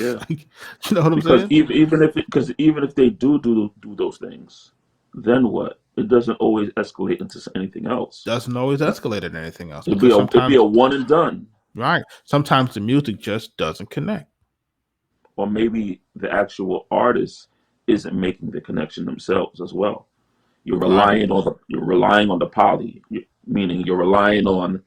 Yeah. Like, you know what I'm Because saying? even if they do those things, then what? it doesn't always escalate into anything else. Doesn't always escalate into anything else It'd be because a sometimes, one and done, right? Sometimes the music just doesn't connect. or maybe the actual artist isn't making the connection themselves as well. Right. You're relying on the poly, meaning you're relying on,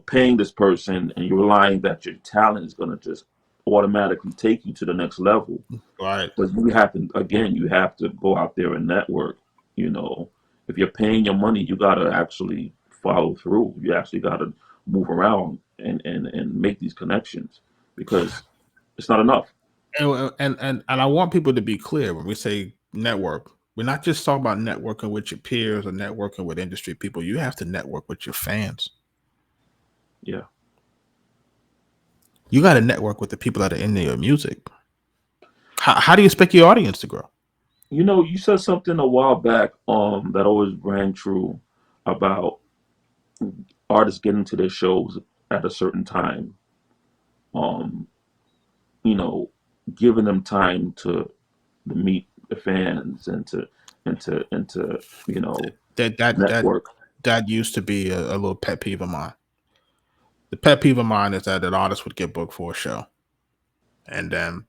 paying this person, and you're relying that your talent is going to just automatically take you to the next level. Right. But you have to go out there and network. You know, if you're paying your money, you got to actually follow through. You actually got to move around and make these connections, because it's not enough. And I want people to be clear when we say network. We're not just talking about networking with your peers or networking with industry people. You have to network with your fans. Yeah. You got to network with the people that are into your music. How do you expect your audience to grow? You said something a while back that always rang true about artists getting to their shows at a certain time. Um, you know, Giving them time to meet the fans and to That that that network. that used to be a little pet peeve of mine. The pet peeve of mine is that an artist would get booked for a show, and then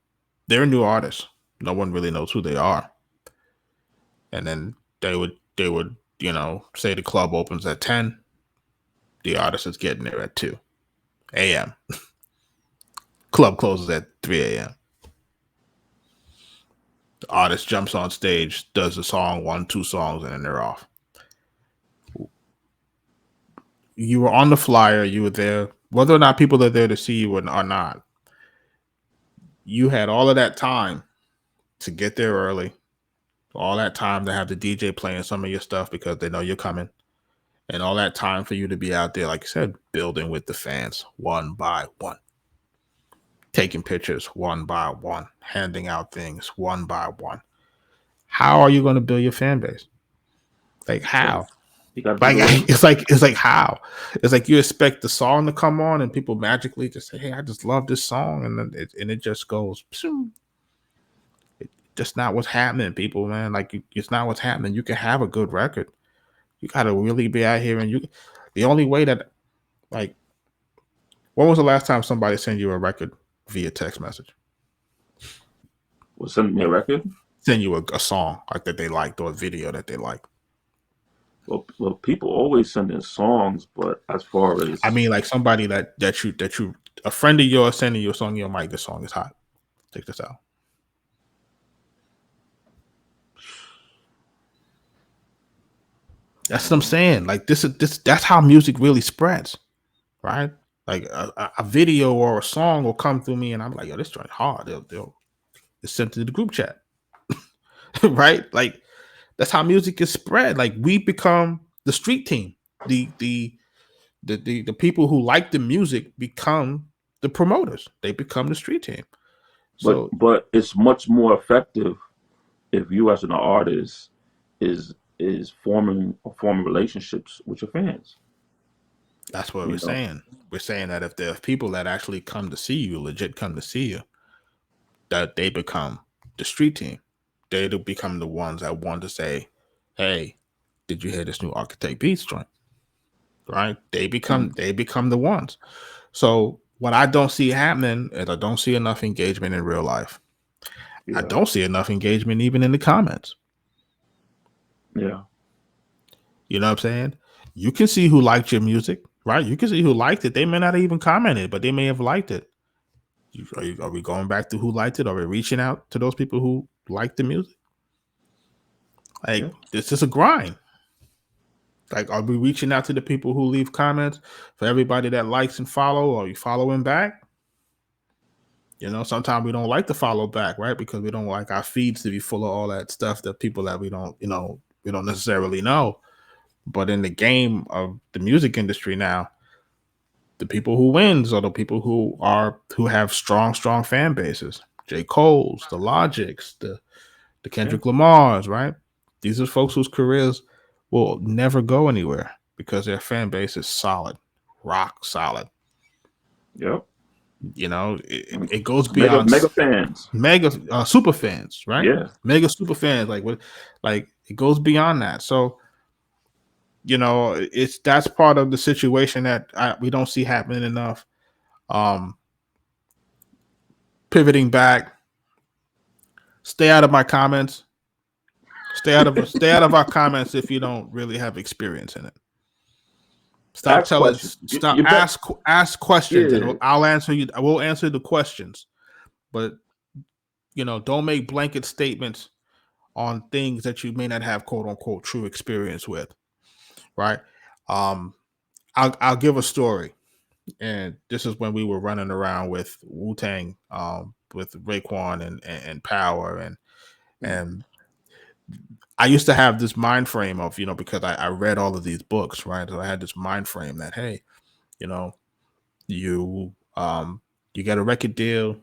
they're a new artist. No one really knows who they are, and then they would say the club opens at 10. The artist is getting there at 2 a.m. Club closes at 3 a.m. The artist jumps on stage, does a song, 1, 2 songs, and then they're off. You were on the flyer, you were there, whether or not people are there to see you or not. You had all of that time to get there early, all that time to have the DJ playing some of your stuff because they know you're coming, and all that time for you to be out there, like you said, building with the fans one by one, taking pictures one by one, handing out things one by one. How are you going to build your fan base? Like So how? you got to do Like the work. it's like how? It's like you expect the song to come on and people magically just say, "Hey, I just love this song," and then it just goes. Pshoo. Just not what's happening, people, man. Like it's not what's happening. You can have a good record. You got to really be out here, and the only way that, like, when was the last time somebody sent you a record via text message? Well, send me a record. Send you a song like that they liked or a video that they liked. Well, people always send in songs, but as far as I mean, like somebody that you a friend of yours sending you a song, your mic, this song is hot. Check this out. That's what I'm saying. Like this. That's how music really spreads, right? Like a video or a song will come through me, and I'm like, yo, this joint hard. It's sent to the group chat, right? Like that's how music is spread. Like we become the street team. The people who like the music become the promoters. They become the street team. but So but it's much more effective if you as an artist is forming relationships with your fans. that's what we're You know, saying. We're saying that if there's people that actually come to see you, legit come to see you, that they become the street team. They become the ones that want to say, "Hey, did you hear this new Arkatech Beatz joint?" Right? Mhm. They become the ones. So what I don't see happening is I don't see enough engagement in real life. I Yeah, don't see enough engagement even in the comments. yeah, You know what I'm saying? You can see who liked your music, right? You can see who liked it. They may not even commented, but they may have liked it. Are we going back to who liked it? Are we reaching out to those people who like the music? yeah. Like this is a grind. Like, are we reaching out to the people who leave comments? For everybody that likes and follow, are you following back? Sometimes we don't like to follow back, right? Because we don't like our feeds to be full of all that stuff that people that we don't necessarily know. But in the game of the music industry now, the people who wins are the people who have strong fan bases. J. Cole's, the Logics, the Yeah. Kendrick Lamar's, right? These are folks whose careers will never go anywhere because their fan base is solid, rock solid. Yep. It goes Mega beyond mega fans. mega super fans, right? Yeah. Mega super fans, like what, like It goes beyond that. So, that's part of the situation that we don't see happening enough. Pivoting back, stay out of my comments. Stay out of our comments if you don't really have experience in it. Stop Ask telling. questions. Stop. You bet. Ask questions, Yeah. and I'll answer you. I will answer the questions, but don't make blanket statements on things that you may not have quote unquote true experience with. Right. I'll give a story, and this is when we were running around with Wu-Tang, with Raekwon and Power, and I used to have this mind frame of, because I read all of these books, right? So I had this mind frame that, hey, you you get a record deal,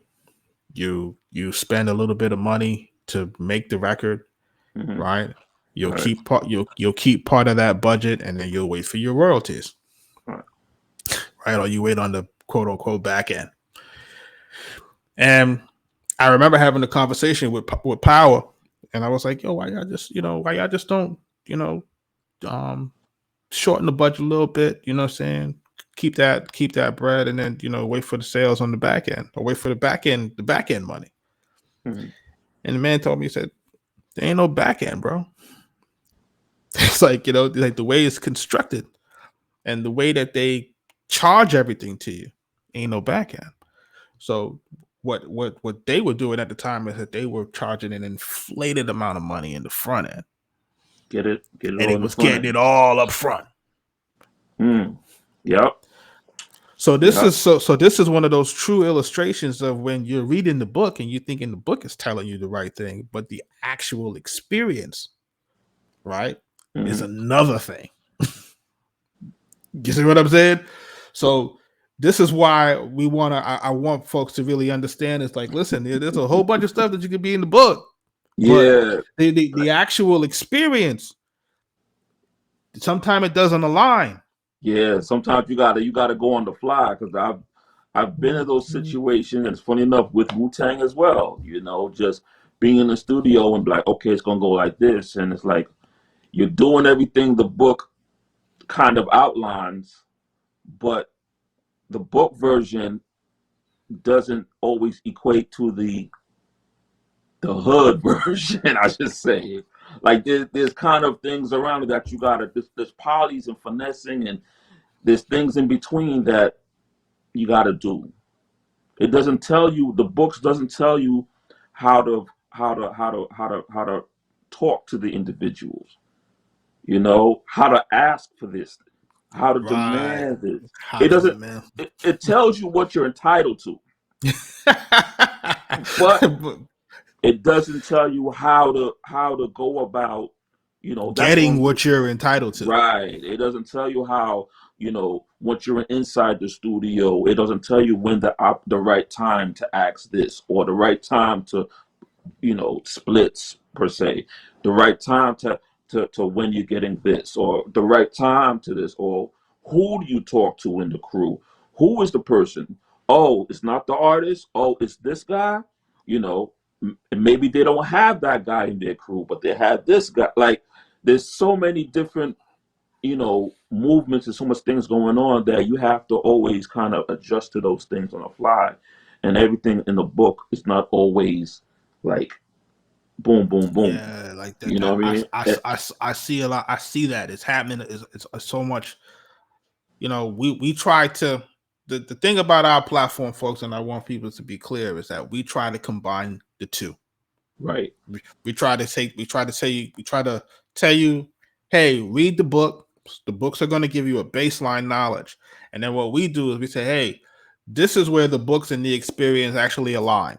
you spend a little bit of money to make the record, Mm-hmm. right? You'll Right. keep part of that budget, and then you'll wait for your royalties, Right. right? Or you wait on the quote unquote back end. And I remember having a conversation with Power, and I was like, yo, why y'all just don't, shorten the budget a little bit, you know what I'm saying? Keep that bread, and then, wait for the sales on the back end, or wait for the back end money. Mm-hmm. And the man told me, he said, there ain't no back end, bro. It's like, like the way it's constructed and the way that they charge everything to you, ain't no back end. So what they were doing at the time is that they were charging an inflated amount of money in the front end. Get it And all it in the was front getting end. it all up front. Yep. So this is one of those true illustrations of when you're reading the book and you're thinking the book is telling you the right thing, but the actual experience, right, is another thing. You see what I'm saying? So this is why I want folks to really understand. It's like, listen, there's a whole bunch of stuff that you could be in the book, Yeah. but the actual experience, sometimes it doesn't align. Yeah. Sometimes you gotta go on the fly, because I've been in those situations. And it's funny enough with Wu-Tang as well. Just being in the studio and be like, okay, it's gonna go like this, and it's like you're doing everything the book kind of outlines, but the book version doesn't always equate to the hood version, I should say. Like there's kind of things around it that you gotta, there's polys and finessing, and there's things in between that you gotta do. It doesn't tell you, the books doesn't tell you how to talk to the individuals, how to ask for this, how to Right. demand this. How It to doesn't, demand. it tells you what you're entitled to, but it doesn't tell you how to go about, that's getting on what you're entitled to. right. It doesn't tell you how, once you're inside the studio, it doesn't tell you when the right time to ask this, or the right time to, splits per se, the right time to when you're getting this, or the right time to this, or who do you talk to in the crew? Who is the person? Oh, it's not the artist. Oh, it's this guy. Maybe they don't have that guy in their crew, but they have this guy. Like, there's so many different, movements, and so much things going on that you have to always kind of adjust to those things on the fly. And everything in the book is not always like boom, boom, boom. Yeah, like that. You know what I mean? I see a lot. I see that it's happening. It's so much. We try to. The thing about our platform, folks, and I want people to be clear, is that we try to combine the two. Right. We try to tell you, hey, read the book. The books are going to give you a baseline knowledge, and then what we do is we say, hey, this is where the books and the experience actually align,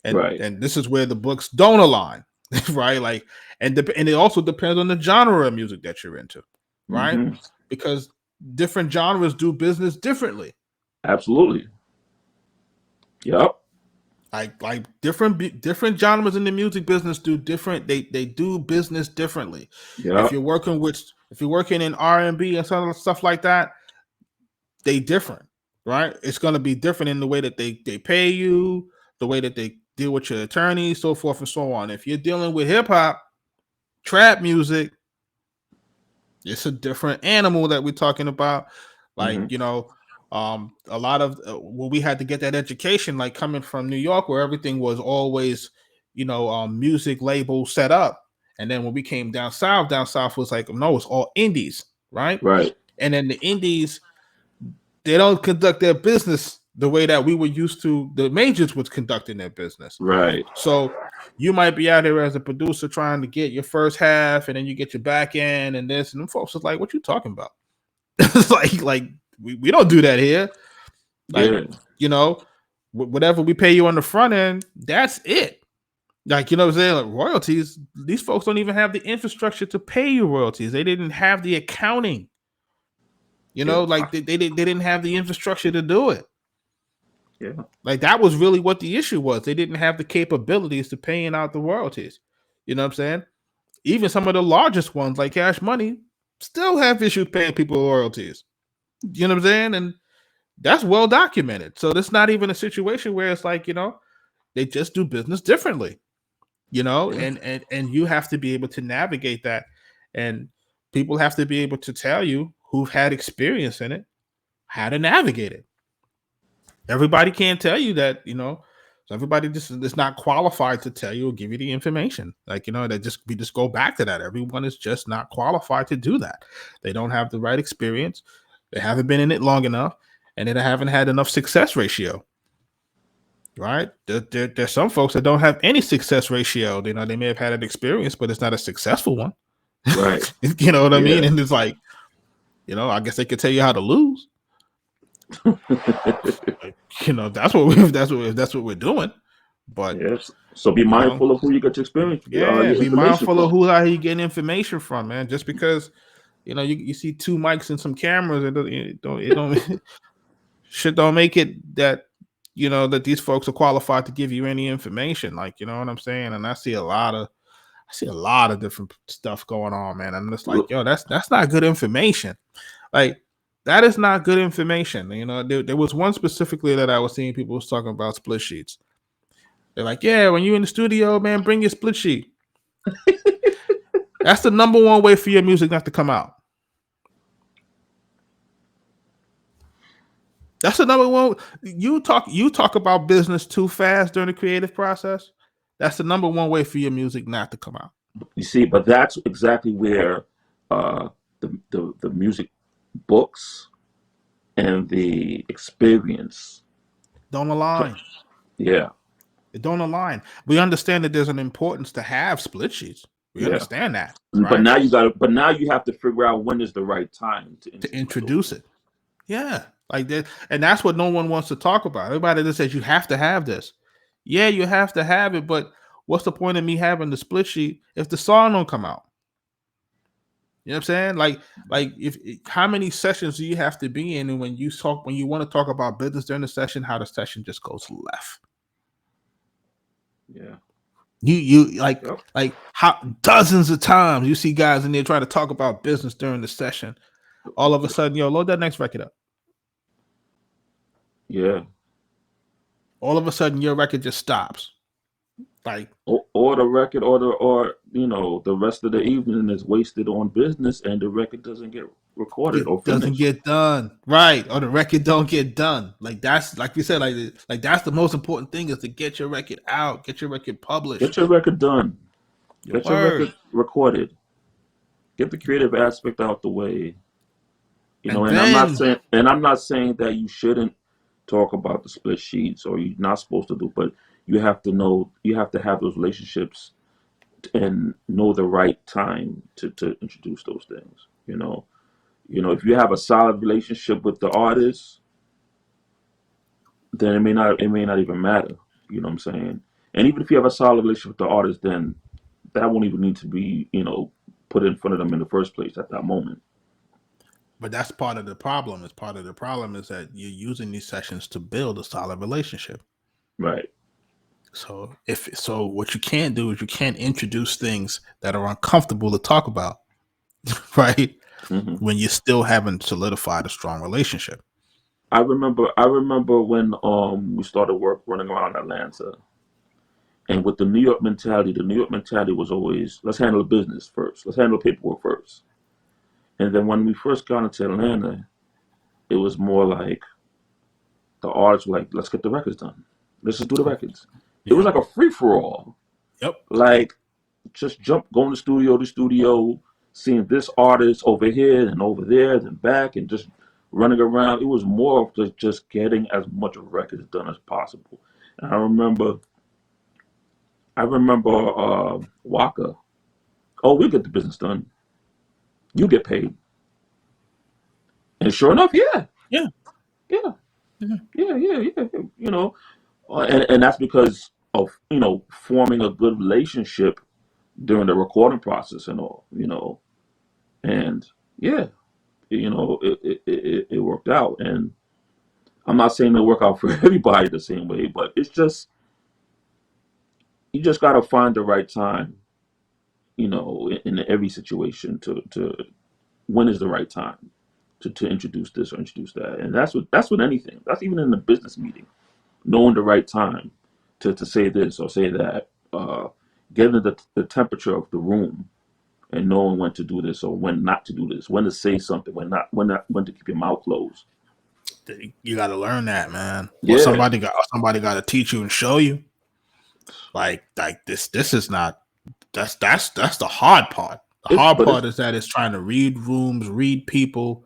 and Right. this is where the books don't align, right? Like, and it also depends on the genre of music that you're into, right? Mm-hmm. Because different genres do business differently. Absolutely. Yep. Like different genres in the music business do different. They do business differently. If Yep. you're working in R&B and stuff like that, they different, right? It's going to be different in the way that they pay you, the way that they deal with your attorney, so forth and so on. If you're dealing with hip hop, Trap music, it's a different animal that we're talking about. Like, Mm-hmm. A lot of we had to get that education, like coming from New York, where everything was always, music label set up. And then when we came down south was like, no, it's all indies, right? Right. And then the indies, they don't conduct their business the way that we were used to. The majors was conducting their business. Right. So you might be out there as a producer trying to get your first half, and then you get your back end and this, and them folks is like, "What you talking about?" It's like we don't do that here. Like, whatever we pay you on the front end, that's it. Like, what I'm saying? Like, royalties, these folks don't even have the infrastructure to pay you royalties. They didn't have the accounting. Like they didn't have the infrastructure to do it. Yeah. Like, that was really what the issue was. They didn't have the capabilities to paying out the royalties. You know what I'm saying? Even some of the largest ones, like Cash Money, still have issues paying people royalties. You know what I'm saying? And that's well documented. So it's not even a situation where it's like, they just do business differently. Yeah. And you have to be able to navigate that. And people have to be able to tell you, who've had experience in it, how to navigate it. Everybody can't tell you that, so everybody just is not qualified to tell you or give you the information. Like, we just go back to that. Everyone is just not qualified to do that. They don't have the right experience. They haven't been in it long enough, and they haven't had enough success ratio. Right? There's some folks that don't have any success ratio. They may have had an experience, but it's not a successful one. Right. You know what I mean? And it's like, I guess they could tell you how to lose. That's what we're doing. But yes, so be mindful of who you get your experience. Yeah, be mindful from. of who out here getting information from, man. Just because you see two mics and some cameras, it don't shit don't make it that that these folks are qualified to give you any information. Like, you know what I'm saying? And I see a lot of different stuff going on, man. I'm just like, yo, that's not good information. Like, that is not good information. There was one specifically that I was seeing people was talking about split sheets. They're like, yeah, when you're in the studio, man, bring your split sheet. That's the number one way for your music not to come out. That's the number one. You talk about business too fast during the creative process. That's the number one way for your music not to come out. You see, but that's exactly where the music books and the experience don't align. Yeah. It don't align. We understand that there's an importance to have split sheets. We understand that. Right? But now you have to figure out when is the right time to introduce it. Yeah. Like that. And that's what no one wants to talk about. Everybody that says you have to have this. Yeah, you have to have it, but what's the point of me having the split sheet if the song don't come out? You know what I'm saying? Like if how many sessions do you have to be in, and when you want to talk about business during the session, how the session just goes left? Yeah. You like how dozens of times you see guys in there trying to talk about business during the session. All of a sudden, load that next record up. Yeah. All of a sudden, your record just stops. Like, or the record, or the rest of the evening is wasted on business, and the record doesn't get recorded or finished. Doesn't get done, right? Or the record don't get done. Like, that's like we said, like that's the most important thing, is to get your record out, get your record published, get your record done, get your record recorded, get the creative aspect out the way. I'm not saying that you shouldn't talk about the split sheets, or you're not supposed to do, but you have to have those relationships and know the right time to introduce those things. If you have a solid relationship with the artist, then it may not even matter. You know what I'm saying? And even if you have a solid relationship with the artist, then that won't even need to be, put in front of them in the first place at that moment. But that's part of the problem. Part of the problem is that you're using these sessions to build a solid relationship. Right. So what you can't do is you can't introduce things that are uncomfortable to talk about, right? Mm-hmm. When you still haven't solidified a strong relationship. I remember when we started running around Atlanta, And with the New York mentality was always, let's handle the business first. Let's handle the paperwork first. And then when we first got into Atlanta, it was more like the artists were like, let's get the records done. Let's just do the records. It was Yeah. like a free for all. Yep. Like just going to studio, seeing this artist over here and over there, then back, and just running around. It was more of just getting as much records done as possible. And I remember Waka. Oh, we'll get the business done. You get paid. And sure enough, yeah, Yeah. yeah, Yeah. yeah. You know, and that's because of forming a good relationship during the recording process and all. And yeah, it worked out. And I'm not saying it work out for everybody the same way, but it's just you just gotta find the right time, in every situation to when is the right time to introduce this or introduce that. And that's with anything. That's even in a business meeting, knowing the right time to say this or say that, getting the temperature of the room and knowing when to do this or when not to do this, when to say something, when to keep your mouth closed. You got to learn that, man. Or Yeah, somebody got to teach you and show you. Like this is not. That's the hard part. The hard part is that it's trying to read rooms, read people.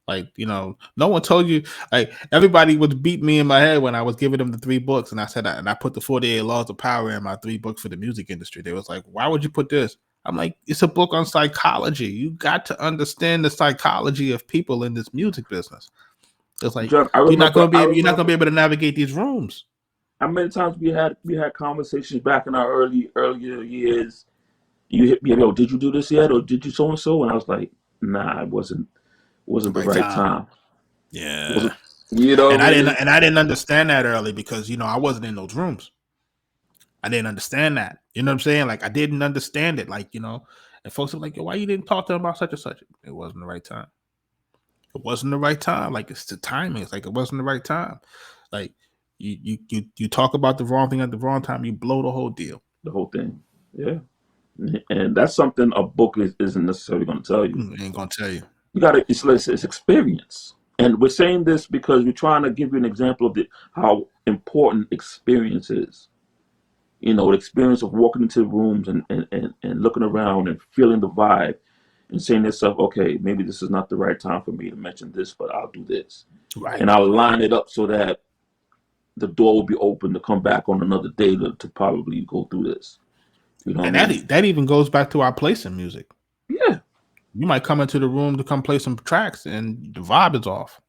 Like, no one told you. Like, everybody would beat me in my head when I was giving them the 3 books, and I said, and I put the 48 Laws of Power in my 3 books for the music industry. They was like, why would you put this? I'm like, it's a book on psychology. You got to understand the psychology of people in this music business. It's like, Jeff, you're not going to be able to navigate these rooms. How many times we had conversations back in our earlier years? You hit me, yo, did you do this yet, or did you so and so? And I was like, nah, it wasn't the right time. Yeah, and I didn't understand that early because I wasn't in those rooms. I didn't understand that. You know what I'm saying? Like, I didn't understand it. Like, and folks are like, yo, why you didn't talk to them about such and such? It wasn't the right time. It wasn't the right time. Like, it's the timing. It's like it wasn't the right time. Like, you talk about the wrong thing at the wrong time, you blow the whole deal. The whole thing. Yeah. And that's something a book isn't necessarily going to tell you. It ain't going to tell you. You got to, it's experience. And we're saying this because we're trying to give you an example of how important experience is. The experience of walking into rooms and looking around and feeling the vibe and saying to yourself, okay, maybe this is not the right time for me to mention this, but I'll do this. Right. And I'll line it up so that the door will be open to come back on another day to probably go through this. And that even goes back to our place in music. Yeah. You might come into the room to come play some tracks and the vibe is off.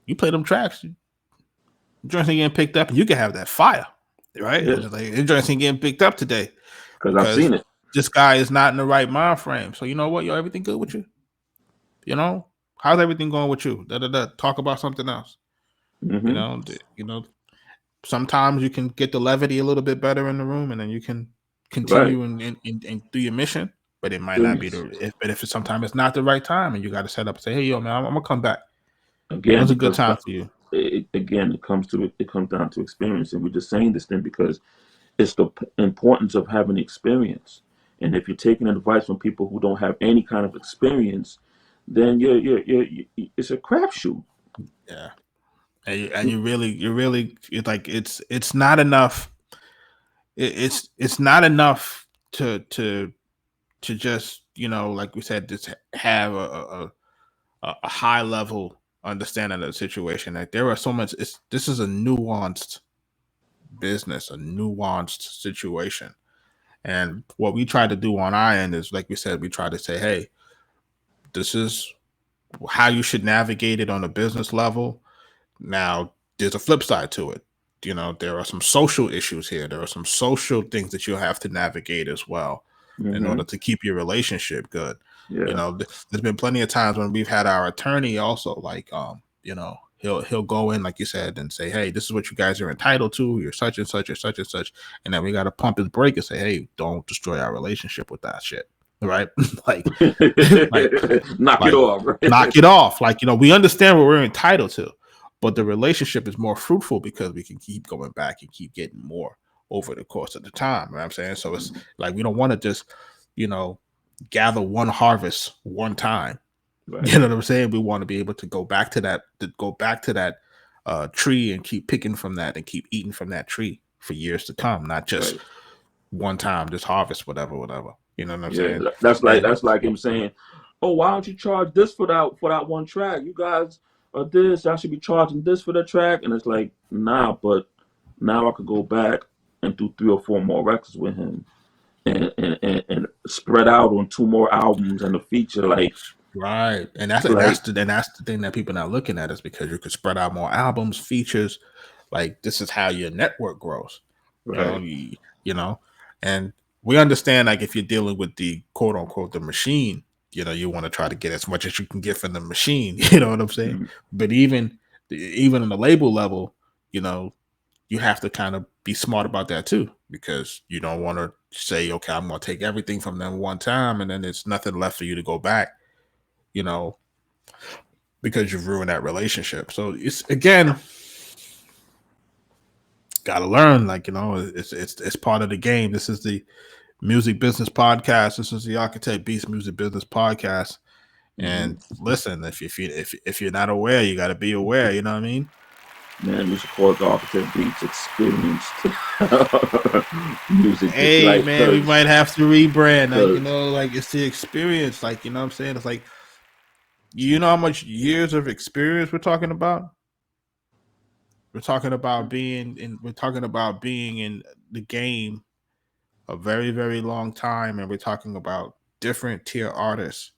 You play them tracks, joints ain't getting picked up, and you can have that fire, right? Yeah. Like, joints ain't getting picked up today. Because I've seen it. This guy is not in the right mind frame. So you know what? Yo, everything good with you? How's everything going with you? Talk about something else. Mm-hmm. Sometimes you can get the levity a little bit better in the room, and then you can continue and do your mission. But it might not be if sometimes it's not the right time, and you got to set up and say, "Hey, yo, man, I'm gonna come back." Again, it's a good time for you. It comes down to experience, and we're just saying this thing because it's the importance of having experience. And if you're taking advice from people who don't have any kind of experience, then it's a crapshoot. Yeah. And you're like it's not enough. It's not enough to just like we said, just have a high level understanding of the situation. Like, there are so much. This is a nuanced business, a nuanced situation, and what we try to do on our end is, like we said, we try to say, hey, this is how you should navigate it on a business level. Now, there's a flip side to it. There are some social issues here. There are some social things that you'll have to navigate as well in order to keep your relationship good. Yeah. There's been plenty of times when we've had our attorney also, like, he'll go in, like you said, and say, hey, this is what you guys are entitled to. You're such and such or such and such. And then we got to pump his brake and say, hey, don't destroy our relationship with that shit. Right? knock it off. Right? Knock it off. Like, we understand what we're entitled to, but the relationship is more fruitful because we can keep going back and keep getting more over the course of the time. You know what I'm saying? So it's like we don't want to just, you know, gather one harvest one time. Right. You know what I'm saying? We want to be able to go back to that tree and keep picking from that and keep eating from that tree for years to come, not just Right. one time, just harvest whatever. You know what I'm Yeah. saying? And That's like him saying, "Oh, why don't you charge this for that one track? You guys are this. I should be charging this for the track." And it's like, nah, but now I could go back and do 3 or 4 more records with him, and spread out on 2 more albums and a feature. right, and that's Like the thing that people are not looking at is because you could spread out more albums, features. Like this is how your network grows. You know, right. you know, and we understand like if you're dealing with the quote unquote the machine, you know, you want to try to get as much as you can get from the machine. You know what I'm saying? Mhm. But even on the label level, you know, you have to kind of be smart about that too, because you don't want to say, okay, I'm going to take everything from them one time and then there's nothing left for you to go back, you know, because you've ruined that relationship. So it's again, got to learn, like, you know, it's part of the game. This is the Music Business Podcast. This is the Arkatech Beatz Music Business Podcast. Mhm. And listen, if you're not aware, you got to be aware. You know what I mean? Man, we should call it the Arkatech Beatz experienced music, Hey like, man, we might have to rebrand. Like, you cause know, like it's the experience. Like, you know what I'm saying? It's like, you know how much years of experience we're talking about? We're talking about being in the game a very, very long time, and we're talking about different tier artists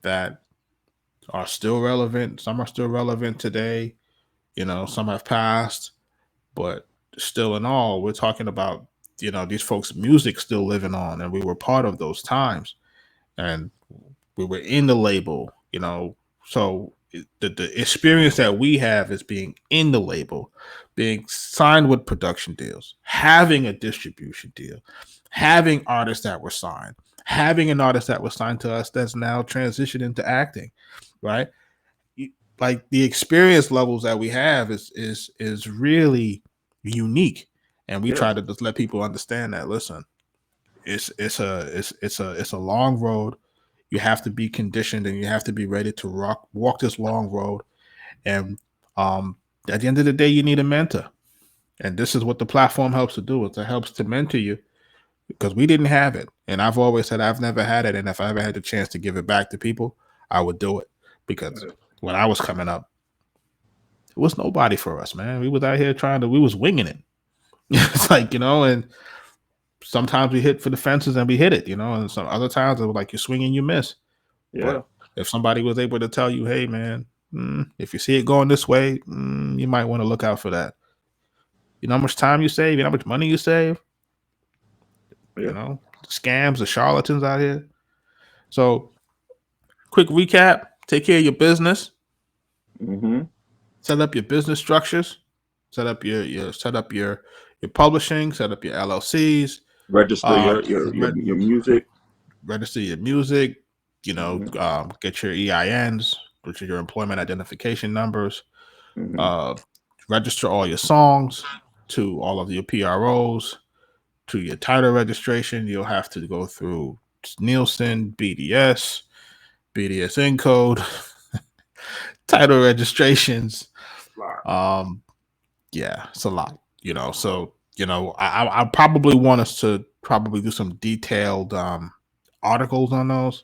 that are still relevant. Some are still relevant today. You know, some have passed, but still in all, we're talking about, you know, these folks' music still living on, and we were part of those times, and we were in the label, you know. So the experience that we have is being in the label, being signed with production deals, having a distribution deal, having artists that were signed, having an artist that was signed to us that's now transitioned into acting, right? Like the experience levels that we have is really unique, and we try yes, to just let people understand that. Listen, it's a long road. You have to be conditioned and you have to be ready to walk this long road. And at the end of the day, you need a mentor. And this is what the platform helps to do. It helps to mentor you, because we didn't have it. And I've always said I've never had it. And if I ever had the chance to give it back to people, I would do it. Because right. when I was coming up, it was nobody for us, man. We was out here we was winging it. It's like, you know, and sometimes we hit for the fences and we hit it, you know, and some other times it was like you swing and you miss. Yeah, But if somebody was able to tell you, hey, man, if you see it going this way, you might want to look out for that. You know how much time you save? You know how much money you save? You yeah. know, scams, the charlatans out here. So, quick recap: take care of your business, Mm-hmm. set up your business structures, set up your publishing, set up your LLCs, Register re- your music. register your music. You know, Mm-hmm. get your EINs, which are your employment identification numbers. Mm-hmm. Uh, register all your songs to all of your PROs, to your title registration. You'll have to go through Nielsen, BDSN code, title registrations. Right. Um, yeah, it's a lot, you know. So, you know, I probably want us to probably do some detailed articles on those,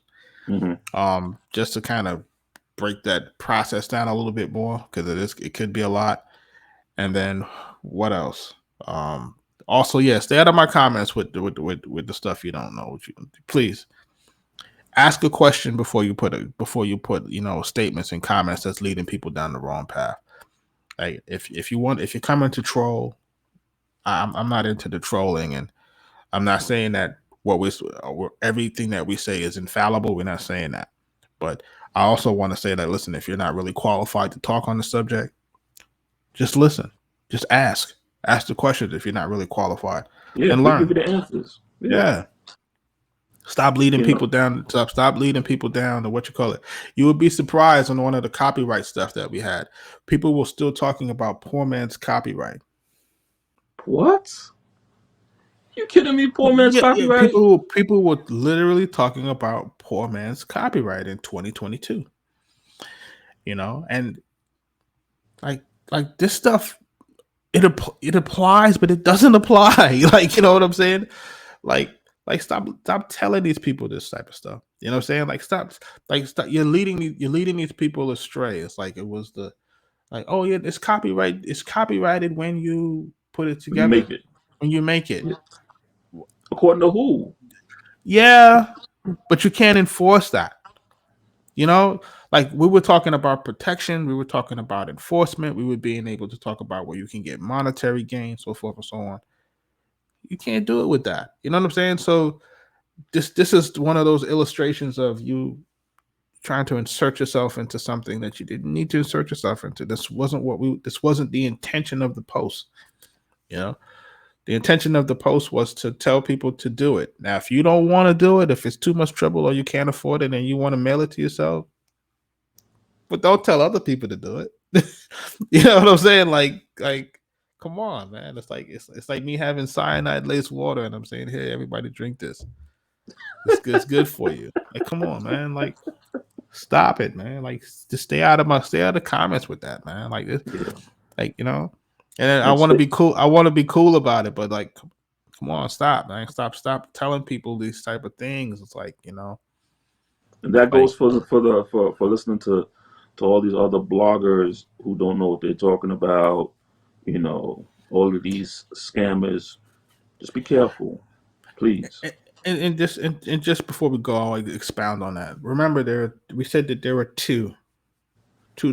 Mm-hmm. just to kind of break that process down a little bit more, because it could be a lot. And then what else? Also, yeah, stay out of my comments with the stuff you don't know. Please ask a question before you put, you know, statements and comments that's leading people down the wrong path. Like if you're coming to troll, I'm not into the trolling, and I'm not saying that everything that we say is infallible. We're not saying that, but I also want to say that, listen, if you're not really qualified to talk on the subject, just listen, just ask the questions if you're not really qualified, Yeah, and we give learn. you the answers. Yeah, Yeah, stop leading you know. people down. Stop leading people down to what you call it. You would be surprised on one of the copyright stuff that we had. People were still talking about poor man's copyright. What? You kidding me? Poor man's Yeah. copyright. People were literally talking about poor man's copyright in 2022. You know, and like like this stuff, it applies, but it doesn't apply. Like, you know what I'm saying? Like stop telling these people this type of stuff. You know what I'm saying? Stop. You're leading these people astray. It's like it was the like, oh yeah, it's copyrighted when you put it When you together, make it. when you make it. According to who? Yeah, but you can't enforce that. You know, like we were talking about protection, we were talking about enforcement, we were being able to talk about where you can get monetary gain, so forth and so on. You can't do it with that. You know what I'm saying? So this is one of those illustrations of you trying to insert yourself into something that you didn't need to insert yourself into. This wasn't the intention of the post. You know, the intention of the post was to tell people to do it. Now, if you don't want to do it, if it's too much trouble or you can't afford it and you want to mail it to yourself, but don't tell other people to do it. You know what I'm saying? Like, come on, man. It's like me having cyanide laced water and I'm saying, hey, everybody drink this. It's good for you. Like, come on, man. Like, stop it, man. Like, just stay out of the comments with that, man. Like this, Yeah. like, you know. And then I And want to stay, be cool. I want to be cool about it, but like, come on, stop, man. Stop telling people these type of things. It's like, you know, and that like goes for listening to all these other bloggers who don't know what they're talking about. You know, all of these scammers. Just be careful, please. and just before we go, I'll like expound on that. Remember, we said that there were two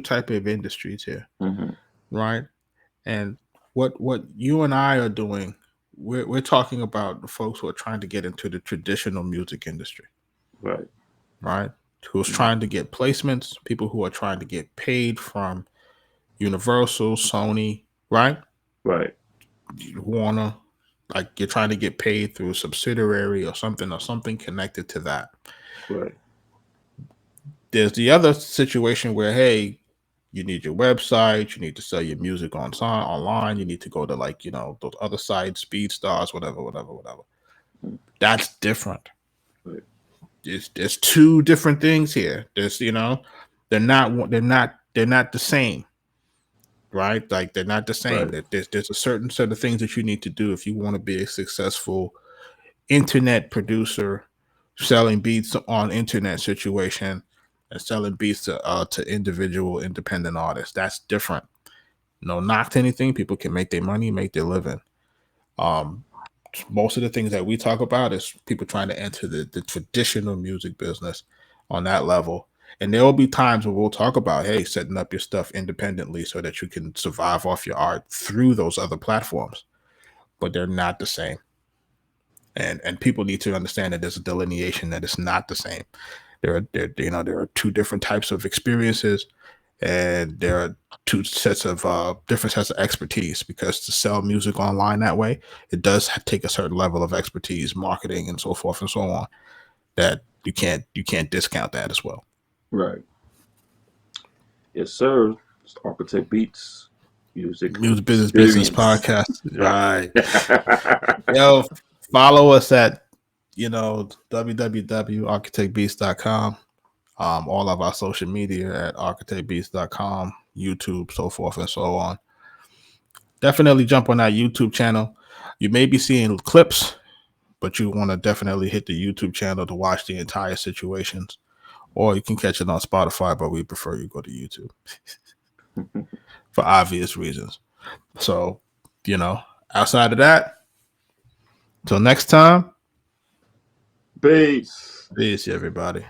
type of industries here, Hmm. right? And what you and I are doing, we're talking about the folks who are trying to get into the traditional music industry, Right. right? Who's Mhm. trying to get placements, people who are trying to get paid from Universal, Sony, right? Right. Warner, like you're trying to get paid through a subsidiary or something connected to that. Right. There's the other situation where, hey, you need your website, you need to sell your music online, you need to go to like, you know, those other sites, Speed Stars, whatever. Mhm. That's different. Right. There's two different things here. There's, you know, they're not the same, right? Like they're not the same. Right. There's a certain set of things that you need to do if you want to be a successful internet producer selling beats on internet situation and selling beats to individual independent artists. That's different. No knock to anything. People can make their money, make their living. Um, most of the things that we talk about is people trying to enter the traditional music business on that level. And there will be times where we'll talk about, hey, setting up your stuff independently so that you can survive off your art through those other platforms. But they're not the same. And people need to understand that there's a delineation that it's not the same. There are two different types of experiences, and there are two sets of different sets of expertise. Because to sell music online that way, it does take a certain level of expertise, marketing, and so forth and so on. That you can't discount that as well. Right. Yes, sir. It's Arkatech Beatz, music Music business experience. podcast, right? Yo, follow us at www.architectbeats.com. All of our social media at architectbeats.com, YouTube, so forth and so on. Definitely jump on that YouTube channel. You may be seeing clips, but you want to definitely hit the YouTube channel to watch the entire situations. Or you can catch it on Spotify, but we prefer you go to YouTube for obvious reasons. So, outside of that, till next time, Bass. peace, everybody.